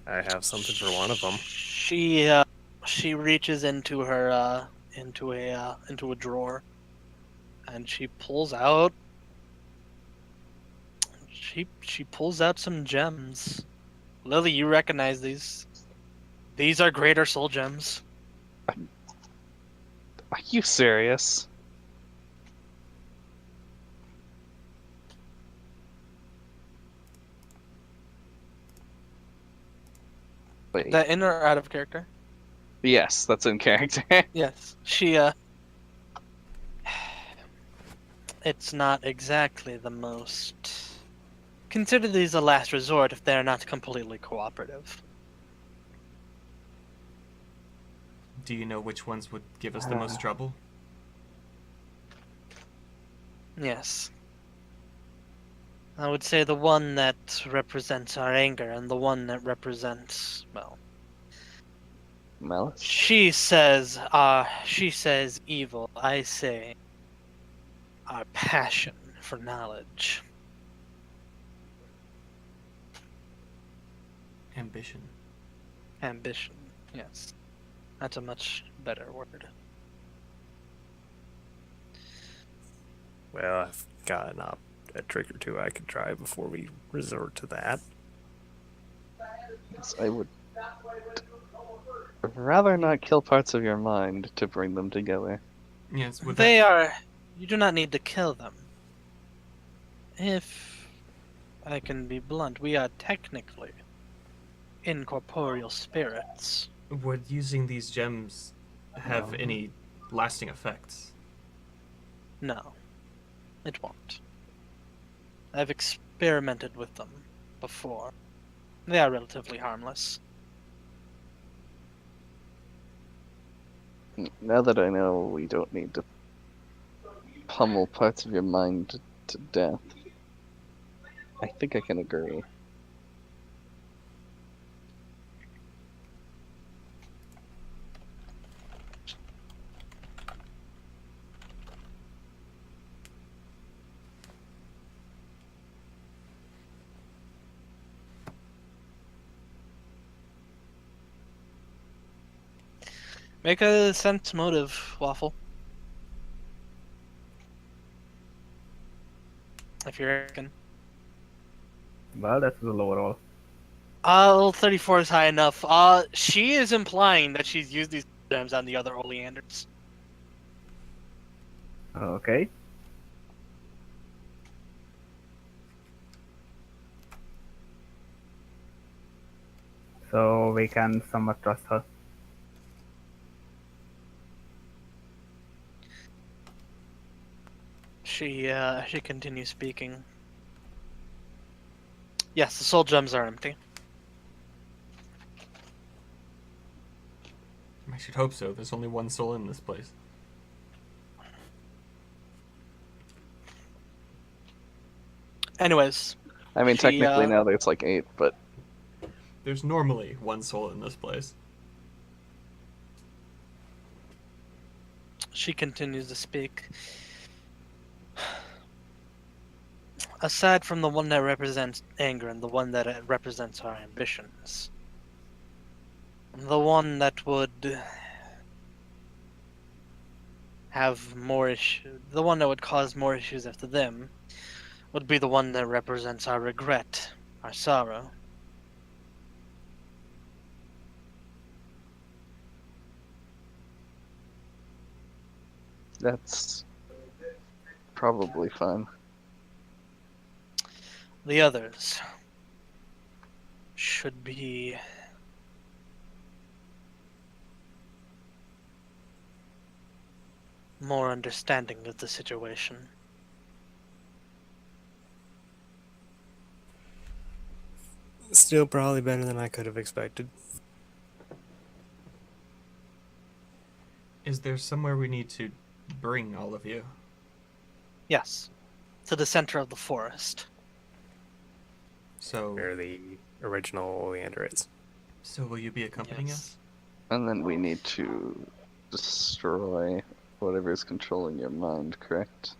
I have something for one of them. She reaches into her into a drawer, and she pulls out some gems. Lily, you recognize these? These are greater soul gems. Are you serious? Wait. That in or out of character? Yes, that's in character. Yes. It's not exactly the most. Consider these a last resort if they're not completely cooperative. Do you know which ones would give us the most trouble? Yes. I would say the one that represents our anger and the one that represents, well, Malice? she says evil. I say our passion for knowledge. Ambition. Ambition, yes. That's a much better word. Well, I've got a trick or two I could try before we resort to that. Yes, I would rather not kill parts of your mind to bring them together. Yes, would They that... are. You do not need to kill them. If I can be blunt, we are technically incorporeal spirits. Would using these gems have any lasting effects? No, it won't. I've experimented with them before. They are relatively harmless. Now that I know we don't need to pummel parts of your mind to death, I think I can agree. Make a sense motive, Waffle. If you reckon. Well, that's a low roll. 34 is high enough. She is implying that she's used these gems on the other oleanders. Okay. So we can somewhat trust her. She continues speaking. Yes, the soul gems are empty. I should hope so. There's only one soul in this place. Anyways. I mean, technically now there's like 8, but There's normally one soul in this place. She continues to speak. Aside from the one that represents anger and the one that represents our ambitions, the one that would have more issues, the one that would cause more issues after them, would be the one that represents our regret, our sorrow. That's probably fine. The others should be more understanding of the situation. Still probably better than I could have expected. Is there somewhere we need to bring all of you? Yes, to the center of the forest. So, Where the original oleander is. so will you be accompanying Yes. us? And then we need to destroy whatever is controlling your mind, correct?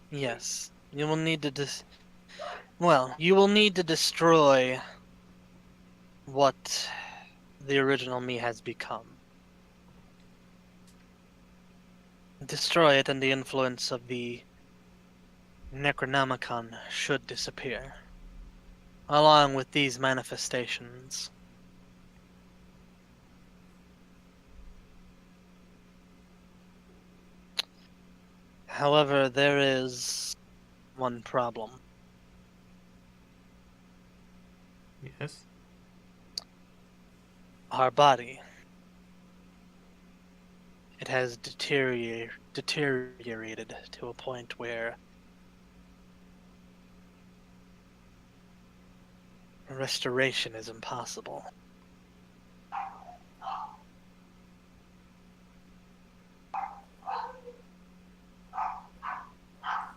Yes, you will need to you will need to destroy what the original me has become. Destroy it and the influence of the Necronomicon should disappear, along with these manifestations. However, there is one problem. Yes. Our body. It has deteriorated to a point where restoration is impossible.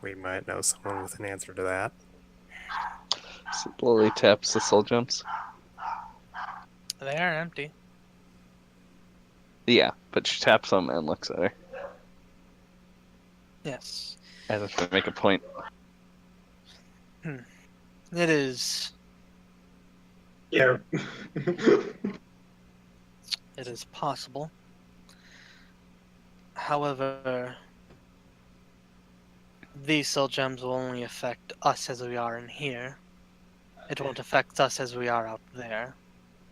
We might know someone with an answer to that. So Lily taps the soul gems. They are empty. Yeah, but she taps them and looks at her Yes. as if to make a point. It is. Yeah. It is possible. However, these soul gems will only affect us as we are in here. It won't affect us as we are out there,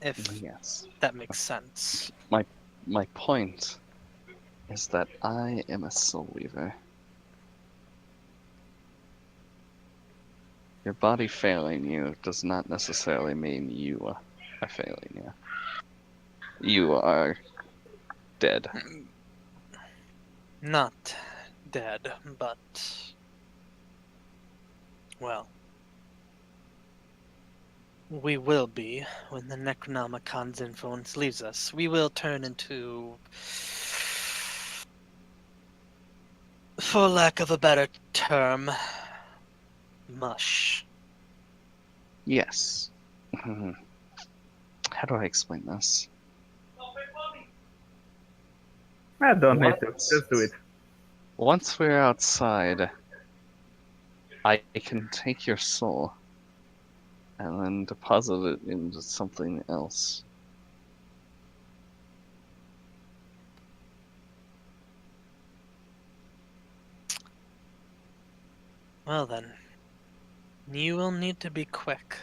if Yes. that makes sense. My point is that I am a soul weaver. Your body failing you does not necessarily mean you are failing you. You are dead. Not dead, but. Well. We will be when the Necronomicon's influence leaves us. We will turn into. For lack of a better term, mush. Yes. How do I explain this? I don't need to. Once- Just do it. Once we're outside, I can take your soul and then deposit it into something else. Well then, you will need to be quick.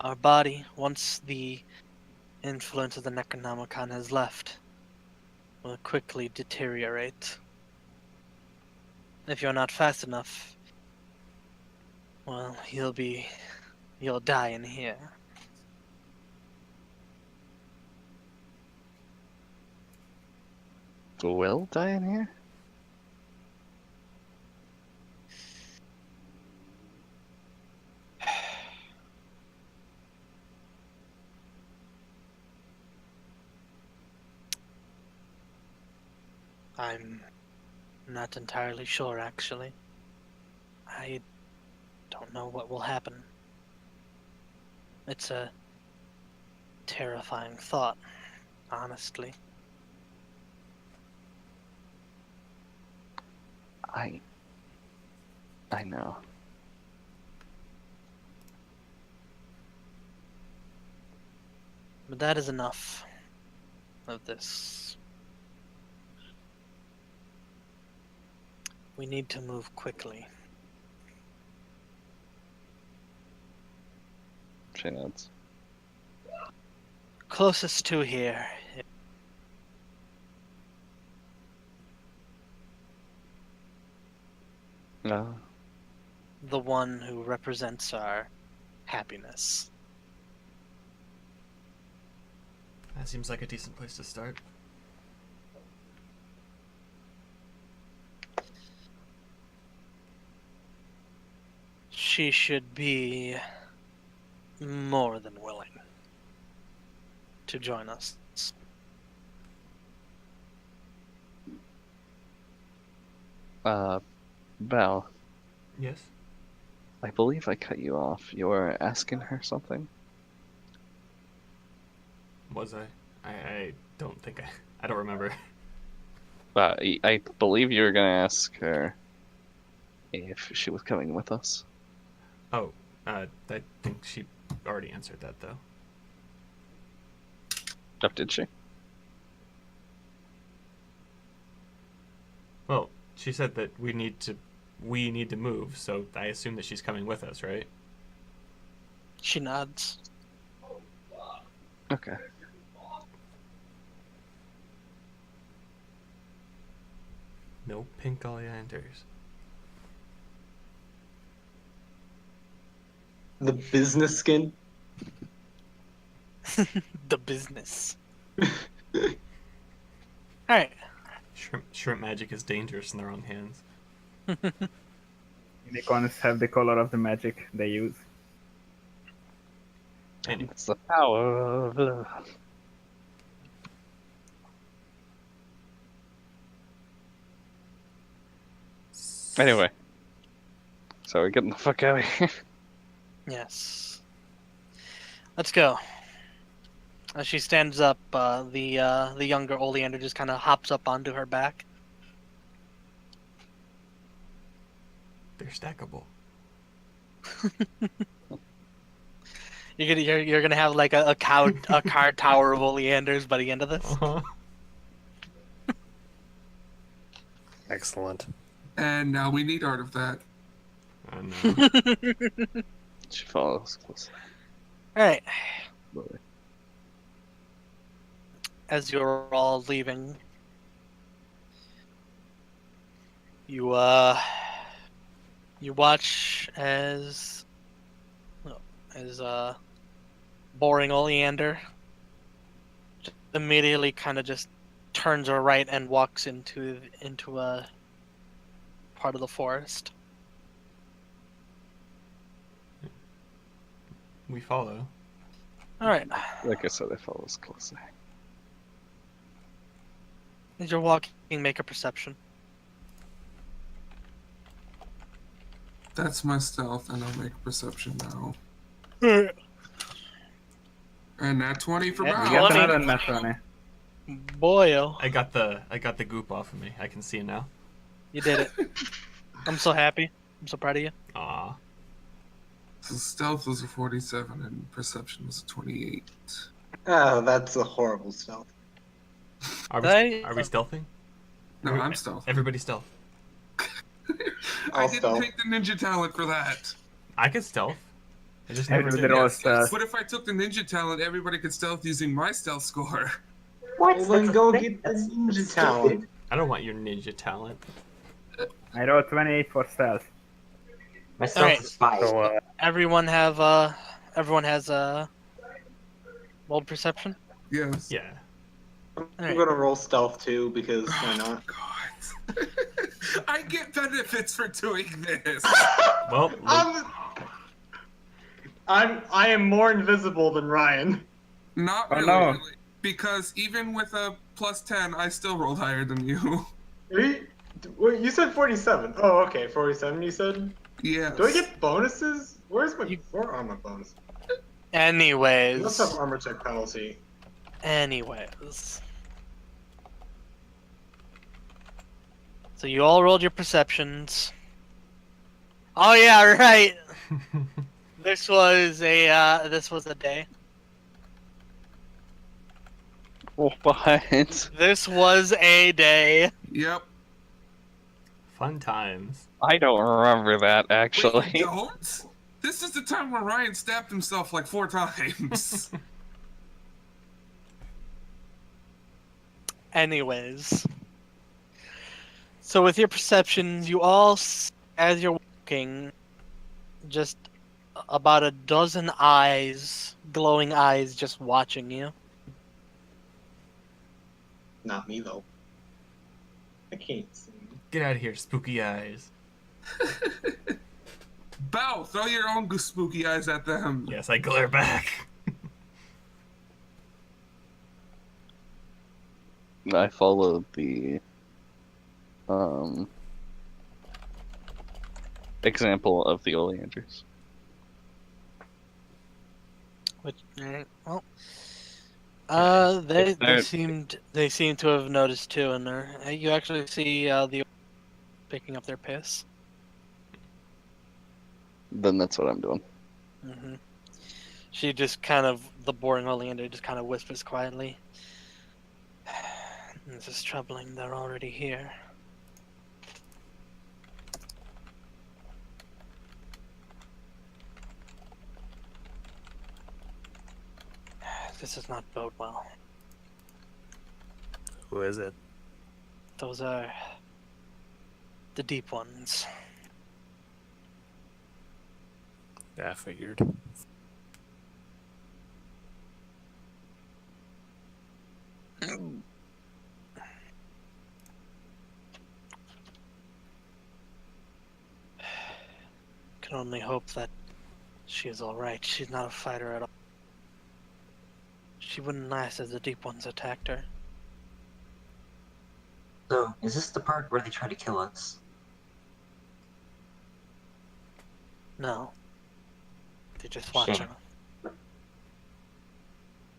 Our body, once the influence of the Necronomicon has left, will quickly deteriorate. If you're not fast enough, well, you'll die in here. Will die in here? I'm not entirely sure, actually. I don't know what will happen. It's a terrifying thought, honestly. I know. But that is enough of this. We need to move quickly. She nods. Closest to here The one who represents our happiness. That seems like a decent place to start. She should be more than willing to join us. Val, Yes? I believe I cut you off. You were asking her something? Was I? I don't think I don't remember. I believe you were gonna ask her if she was coming with us. Oh, I think she already answered that, though. Oh, did she? Well, she said that we need to move, so I assume that she's coming with us, right? She nods. Okay. No pink oleanders. The business skin. The business. Alright. Shrimp magic is dangerous in the wrong hands. Unicorns have the color of the magic they use. Anyway, It's the power of love. Anyway. So we're getting the fuck out of here. Yes. Let's go. As she stands up, the younger Oleander just kind of hops up onto her back. they're stackable. You're gonna have like a card tower of Oleanders by the end of this. Uh-huh. Excellent. And now we need art of that. I know. She follows close. All right. Boy. As you're all leaving, you watch as boring Oleander immediately kind of just turns her right and walks into a part of the forest. We follow. All right. Like I said, I follow us closely. As you're walking, make a perception. That's my stealth, and I'll make perception now. Alright. And that 20 for Yeah, we Val. got another nat 20. Boy, oh, I got the goop off of me. I can see it now. you did it. I'm so happy. I'm so proud of you. Aw. So stealth was a 47, and perception was a 28. Oh, that's a horrible stealth. Are we stealthing? No, I'm stealth. Everybody stealth. I I'll didn't stealth. take the ninja talent for that. I could stealth. I just never Everybody did. roll Yes, stealth. but if I took the ninja talent, everybody could stealth using my stealth score. What? Well, then That's go a get the that's ninja stupid. talent. I don't want your ninja talent. I rolled 28 for stealth. My stealth Alright. is 5. So, Everyone has rolled perception. Yes. Yeah. I'm Alright. gonna roll stealth too because why not? God. I get benefits for doing this. Well, I am more invisible than Ryan. Not Oh, really, no. because even with a plus 10, I still rolled higher than you. Wait, you said 47. Oh, okay, 47. You said. Yes. Do I get bonuses? Where are my bonuses? You must have Anyways. armor check penalty. Anyways. So you all rolled your perceptions. Oh yeah, right. This was a day. What? This was a day. Yep. fun times. I don't remember that, Wait, actually. you don't? This is the time where Ryan stabbed himself like 4 times. Anyways. So with your perceptions, you all see as you're walking, just about a dozen eyes, glowing eyes, just watching you. Not me though. I can't see. Get out of here, spooky eyes. Bow, throw your own spooky eyes at them. Yes, I glare back. I follow the example of the oleanders. Which, well, If they're- they seem to have noticed too, and you actually see the picking up their piss. Then that's what I'm doing. Hmm. She just kind of, the boring Oleander just kind of whispers quietly. This is troubling. They're already here. This does not bode well. Who is it? Those are the deep ones. Yeah, I figured. Can only hope that she is alright. She's not a fighter at all. She wouldn't last as the deep ones attacked her. So, is this the part where they try to kill us? No. They're just watching. Shame.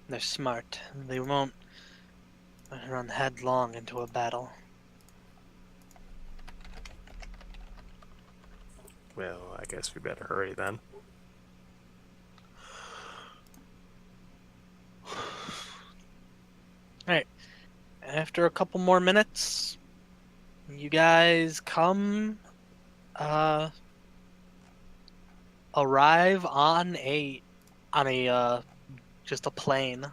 They're smart. They won't run headlong into a battle. Well, I guess we better hurry then. Alright. After a couple more minutes, you guys come arrive on a just a plain.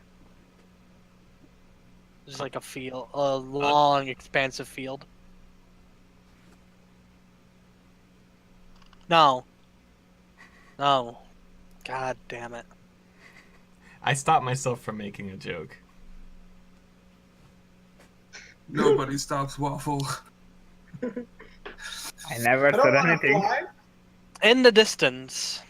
Just like a field, a long, expansive field. No. No. God damn it. I stopped myself from making a joke. Nobody stops Waffle. I never I don't said want to anything. fly. In the distance,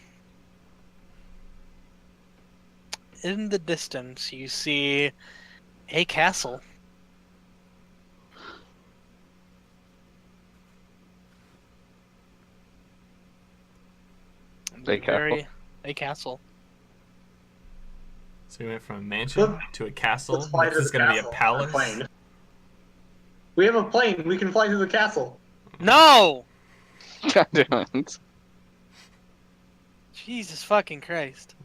you see a castle. A castle. So we went from a mansion to a castle. Let's fly Next to is the going to be a castle. palace. Plane. We have a plane. We can fly to the castle. No! God damn it. Jesus fucking Christ.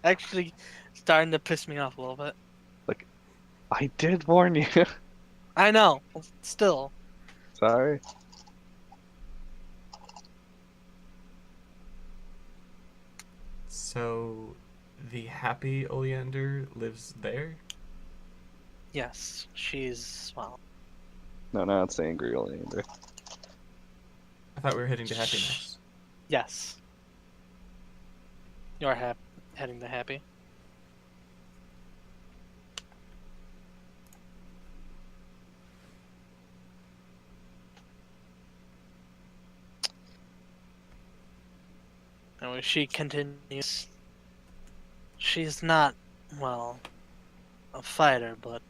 Actually, starting to piss me off a little bit. I did warn you. I know. Still. Sorry. So the happy Oleander lives there? Yes, she's, well, No, it's the angry oleander. I thought we were heading to happiness. yes. You're heading to happy. Anyway, she continues. She's not, well, a fighter, but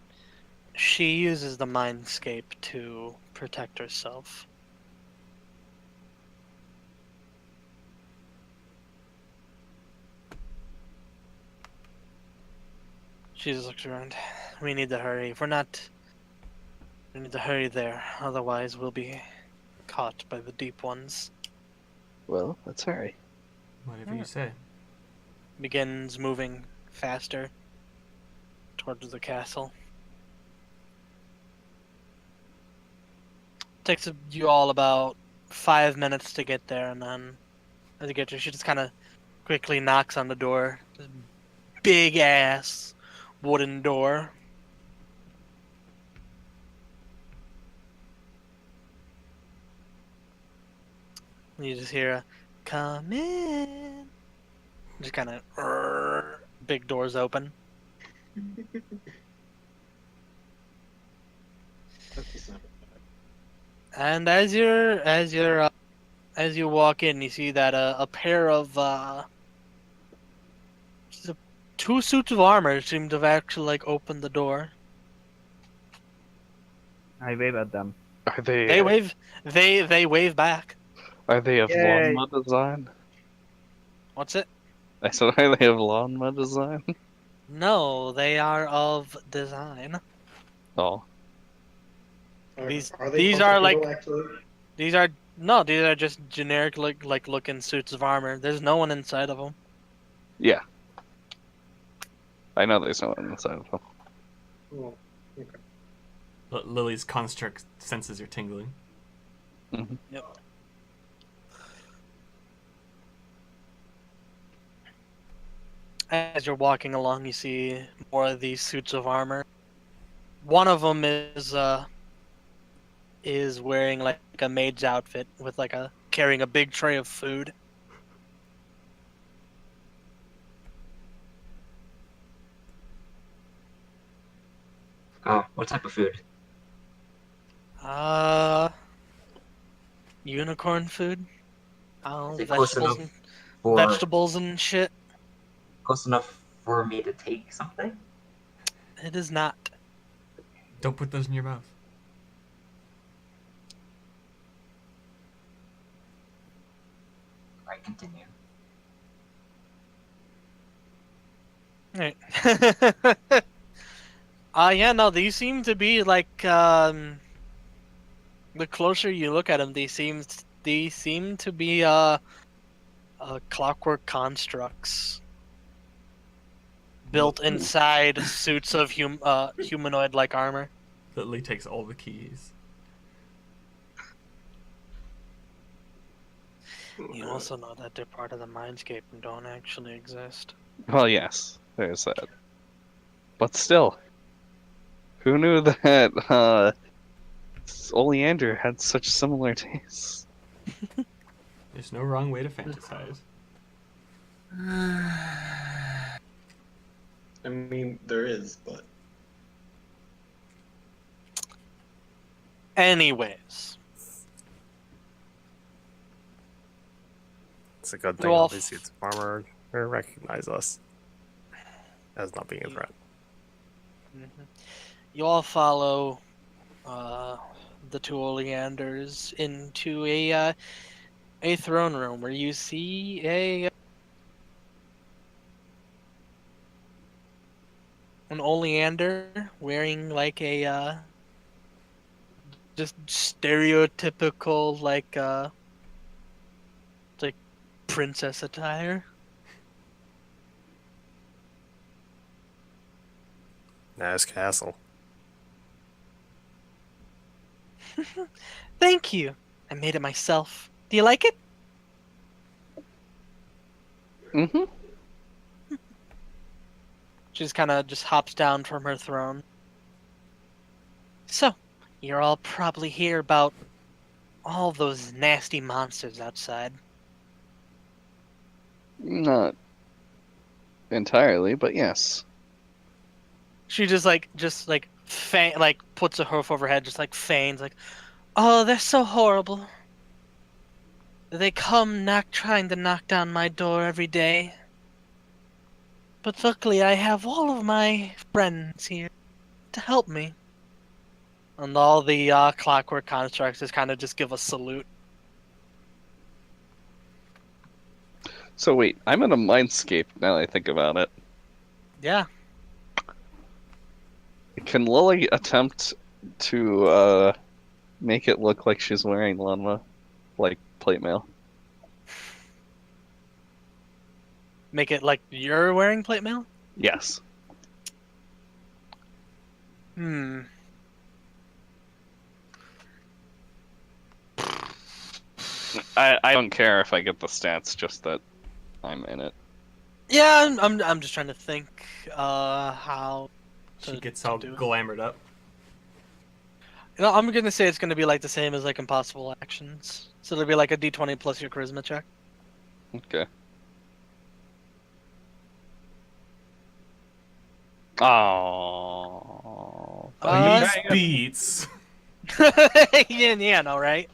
she uses the mindscape to protect herself. She just looks around. We need to hurry. If we're not, we need to hurry there. Otherwise, we'll be caught by the deep ones. Well, let's hurry. Whatever you say. Begins moving faster towards the castle. Takes you all about 5 minutes to get there, and then as you get there, she just kind of quickly knocks on the door. This big ass wooden door. You just hear a "come in." Just kind of big doors open. That's the sound. And as you walk in, you see that a pair of two suits of armor seem to have actually like opened the door. I wave at them. Are they? They wave. They wave back. Are they of Yay. Lawnma design? What's it? I said, are they of Lawnma design? No, they are of design. Oh, These Are they these are like actually? these are just generic like looking suits of armor. There's no one inside of them. yeah. I know there's no one inside of them. Oh, Lily's construct senses you're tingling. Yep. As you're walking along, you see more of these suits of armor. One of them is wearing like a maid's outfit with like carrying a big tray of food. Oh, what type of food? Unicorn food. Is it close Vegetables enough and for vegetables and shit. close enough for me to take something? It is not. Don't put those in your mouth. Right, continue. Right. Yeah, no, these seem to be like the closer you look at them, these seem to be clockwork constructs built inside suits of humanoid-like armor. Lily takes all the keys. You also know that they're part of the mindscape and don't actually exist. Well, yes, there's that. But still, who knew that Oleander had such similar tastes? There's no wrong way to fantasize. I mean, there is, but Anyways, It's a good You thing all all these suits of armor recognize us as not being a threat. you all follow the two Oleanders into a throne room where you see an Oleander wearing like a just stereotypical like princess attire. Nice castle. Thank you. I made it myself. Do you like it? Mm-hmm. She just kind of just hops down from her throne. So, you're all probably here about all those nasty monsters outside. Not entirely, but yes. She just puts a hoof over her head, just like feigns, like, oh, they're so horrible. They come trying to knock down my door every day. But luckily I have all of my friends here to help me. And all the clockwork constructs just kind of just give a salute. So wait, I'm in a mindscape now that I think about it. Yeah. Can Lily attempt to make it look like she's wearing Lanma, like plate mail? Make it like you're wearing plate mail? Yes. I don't care if I get the stats, just that I'm in it. Yeah, I'm just trying to think how She to gets all do it. glamored up. No, I'm gonna say it's gonna be like the same as like impossible actions. So it'll be like a D20 plus your charisma check. Okay. Oh. These beats. Yeah, no, right?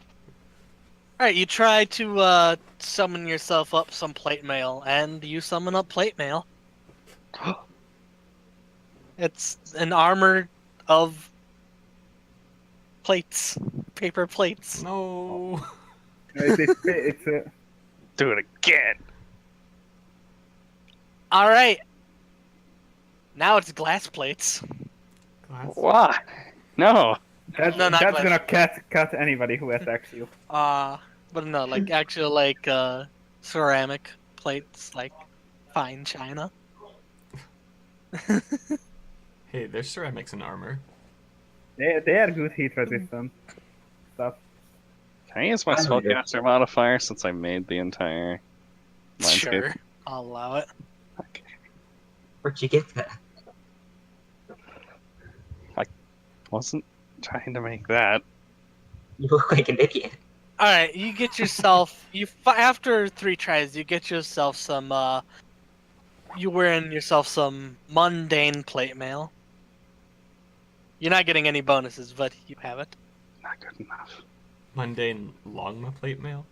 Alright, you try to summon yourself up some plate mail, and you summon up plate mail. It's an armor of plates. Paper plates. No. It's a Do it again. Alright. Now it's glass plates. Glass. Why? No. that's, No, not that's glass. gonna cut anybody who attacks you. But no, like actual like ceramic plates, like fine china. Hey, there's ceramics in armor. They are good heat resistant stuff. Can I use my I don't know. spellcaster modifier since I made the entire landscape? Sure, I'll allow it. Okay. Where'd you get that? Wasn't trying to make that. You look like an idiot. All right, you get yourself after 3 tries, you get yourself some you wearing yourself some mundane plate mail. You're not getting any bonuses, but you have it. Not good enough. Mundane longma plate mail.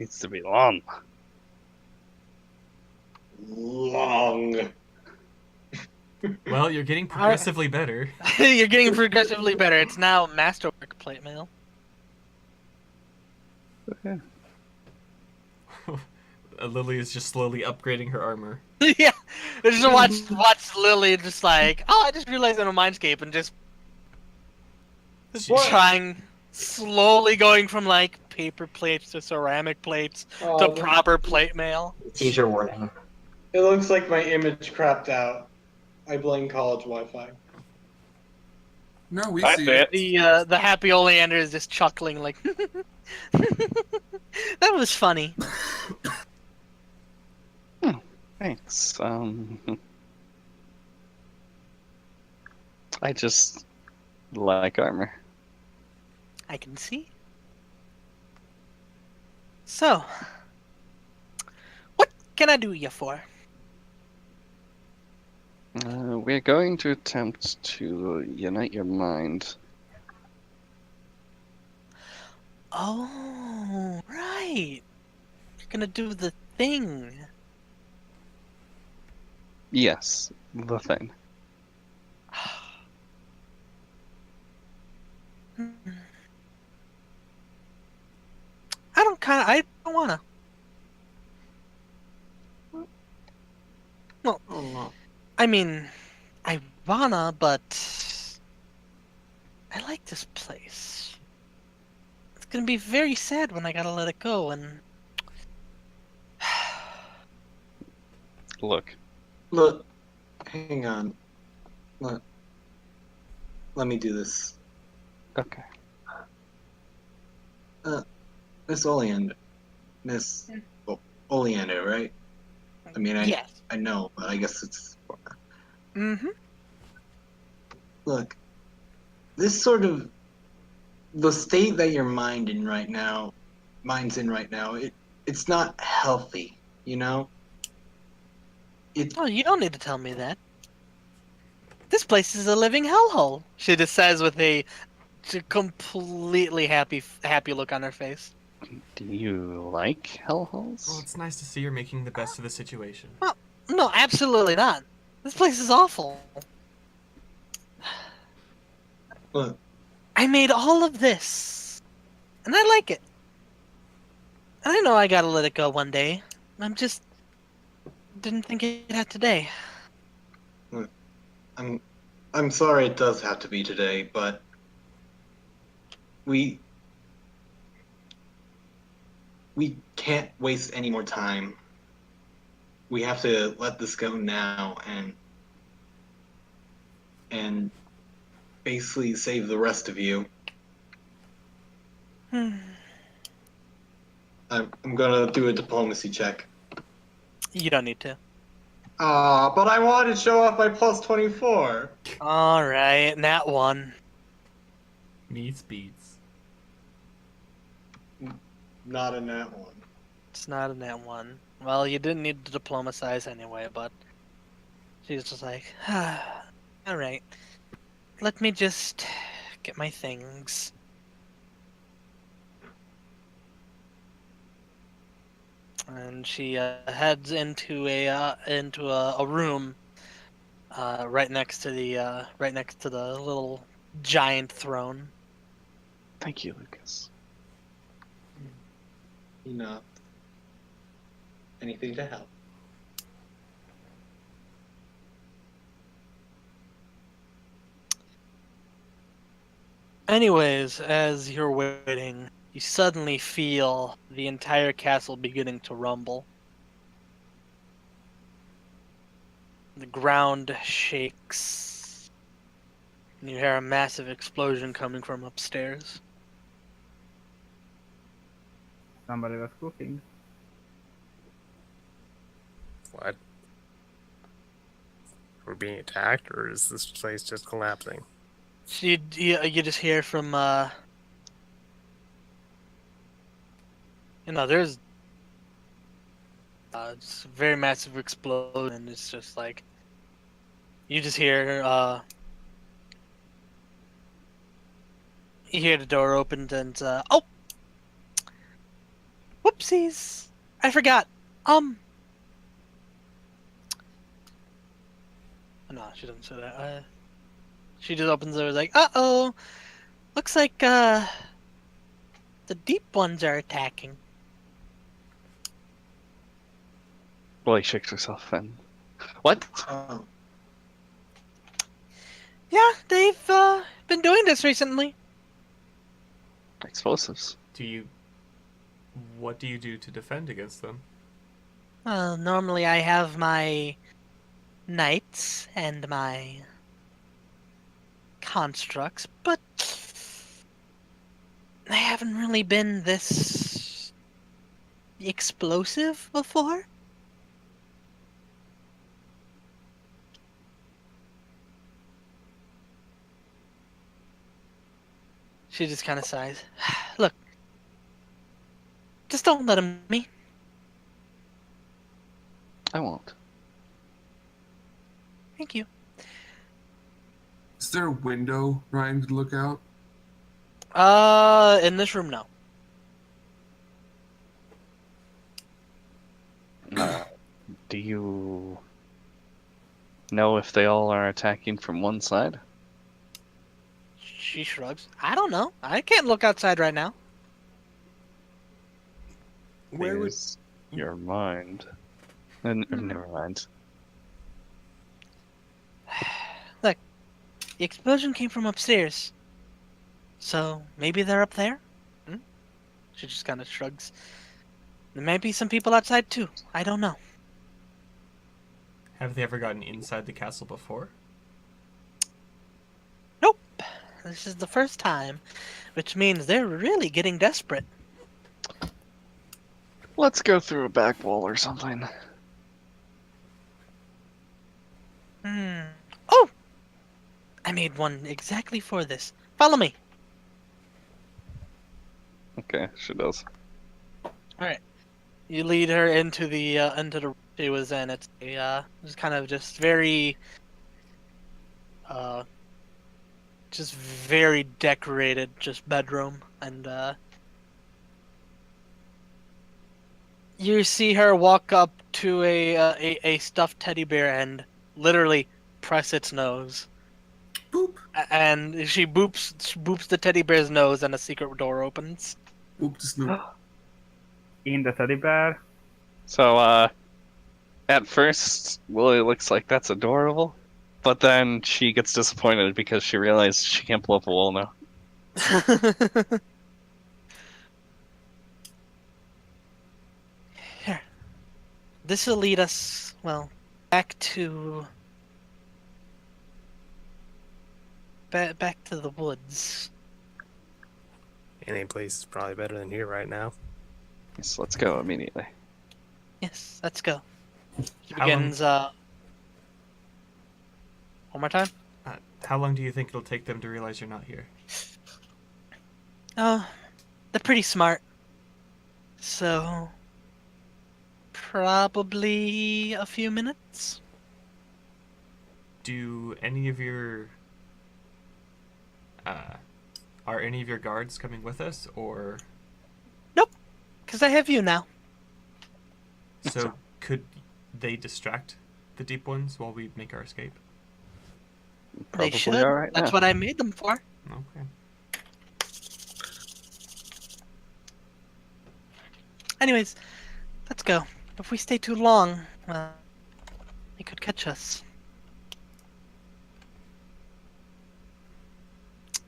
Needs to be long. Long. Well, you're getting progressively better. You're getting progressively better. It's now masterwork plate mail. Lily is just slowly upgrading her armor. Yeah, I just watch Lily just like, oh, I just realized I'm a mindscape and just trying slowly going from like paper plates to ceramic plates to proper plate mail. Teaser warning. It looks like my image crapped out. I blame college Wi-Fi. No, we I see bet. it. The happy Oleander is just chuckling like, that was funny. Thanks. I just like armor. I can see. So, what can I do you for? We're going to attempt to unite your mind. Oh, right. You're gonna do the thing. Yes, the thing. I don't wanna. Well, I mean, I wanna, but I like this place. It's gonna be very sad when I gotta let it go, and Look, Look, hang on. Look, let me do this. okay. Miss Oleander. Miss Oleander, right? I mean, yes. I know, but I guess it's... Mm-hmm. Look, this sort of... The state that your mind's in right now, it's not healthy, you know? Oh, you don't need to tell me that. This place is a living hellhole. She just says with a completely happy look on her face. Do you like hellholes? Well, it's nice to see you're making the best of the situation. No, absolutely not. This place is awful. Look, I made all of this, and I like it. And I know I gotta let it go one day. I'm just didn't think it had today. I'm sorry it does have to be today, but we can't waste any more time. We have to let this go now and basically save the rest of you. I'm gonna do a diplomacy check. You don't need to. Aw, but I wanted to show off my plus 24. All right, nat 1. Meets beats. Not in that one. It's not a nat 1. Well, you didn't need to diplomatize anyway, but she's just like, all right. Let me just get my things. And she heads into a room right next to the little giant throne. Thank you, Lucas. Enough. Anything to help. Anyways, as you're waiting, you suddenly feel the entire castle beginning to rumble. The ground shakes. And you hear a massive explosion coming from upstairs. Somebody was cooking. What? We're being attacked, or is this place just collapsing? You just hear from there's just a very massive explosion, and it's just like you just hear you hear the door opened and oh, whoopsies, I forgot. No, she doesn't say that. She just opens the door like, uh-oh, looks like the deep ones are attacking. Well, she shakes herself and... What? Oh. Yeah, they've been doing this recently. Explosives. What do you do to defend against them? Well, normally I have my knights and my constructs, but they haven't really been this explosive before. She just kind of sighs. Look, just don't let him me. I won't. Thank you. Is there a window, Ryan, to look out? In this room, no. Do you know if they all are attacking from one side? She shrugs. I don't know. I can't look outside right now. Where would Use your mind? Never mind. Look, the explosion came from upstairs. So maybe they're up there? She just kind of shrugs. There may be some people outside too. I don't know. Have they ever gotten inside the castle before? Nope. This is the first time, which means they're really getting desperate. Let's go through a back wall or something. Oh! I made one exactly for this. Follow me. Okay, she does. Alright. You lead her into the room she was in. It's a it's kind of just very decorated just bedroom, and you see her walk up to a stuffed teddy bear and literally press its nose. Boop. And she boops the teddy bear's nose, and a secret door opens. Boop to Snoop. In the teddy bear. So, at first, Willie looks like that's adorable, but then she gets disappointed because she realizes she can't blow up a wall now. Here. This will lead us, well, back to the woods. any place is probably better than here right now. So let's go immediately. Yes, let's go. She How long- begins One more time. How long do you think it'll take them to realize you're not here? Oh, they're pretty smart. So, probably a few minutes. Do any of your are any of your guards coming with us, or Nope, because I have you now. so could they distract the deep ones while we make our escape? Probably They should. all right That's now. what I made them for. Okay. Anyways, let's go. If we stay too long, well, they could catch us.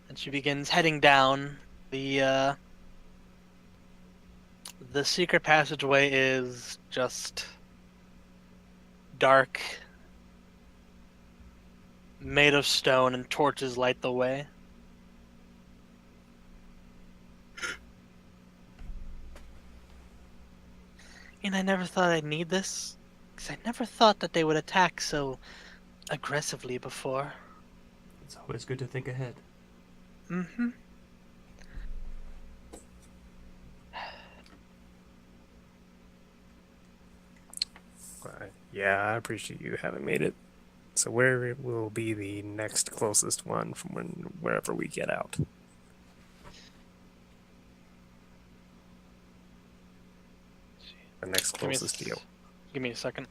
And she begins heading down. The secret passageway is just dark, made of stone, and torches light the way. And I never thought I'd need this, because I never thought that they would attack so aggressively before. It's always good to think ahead. Mm-hmm. Yeah, I appreciate you having made it. So where will be the next closest one from wherever we get out? The next Give me a closest s- deal. Give me a second.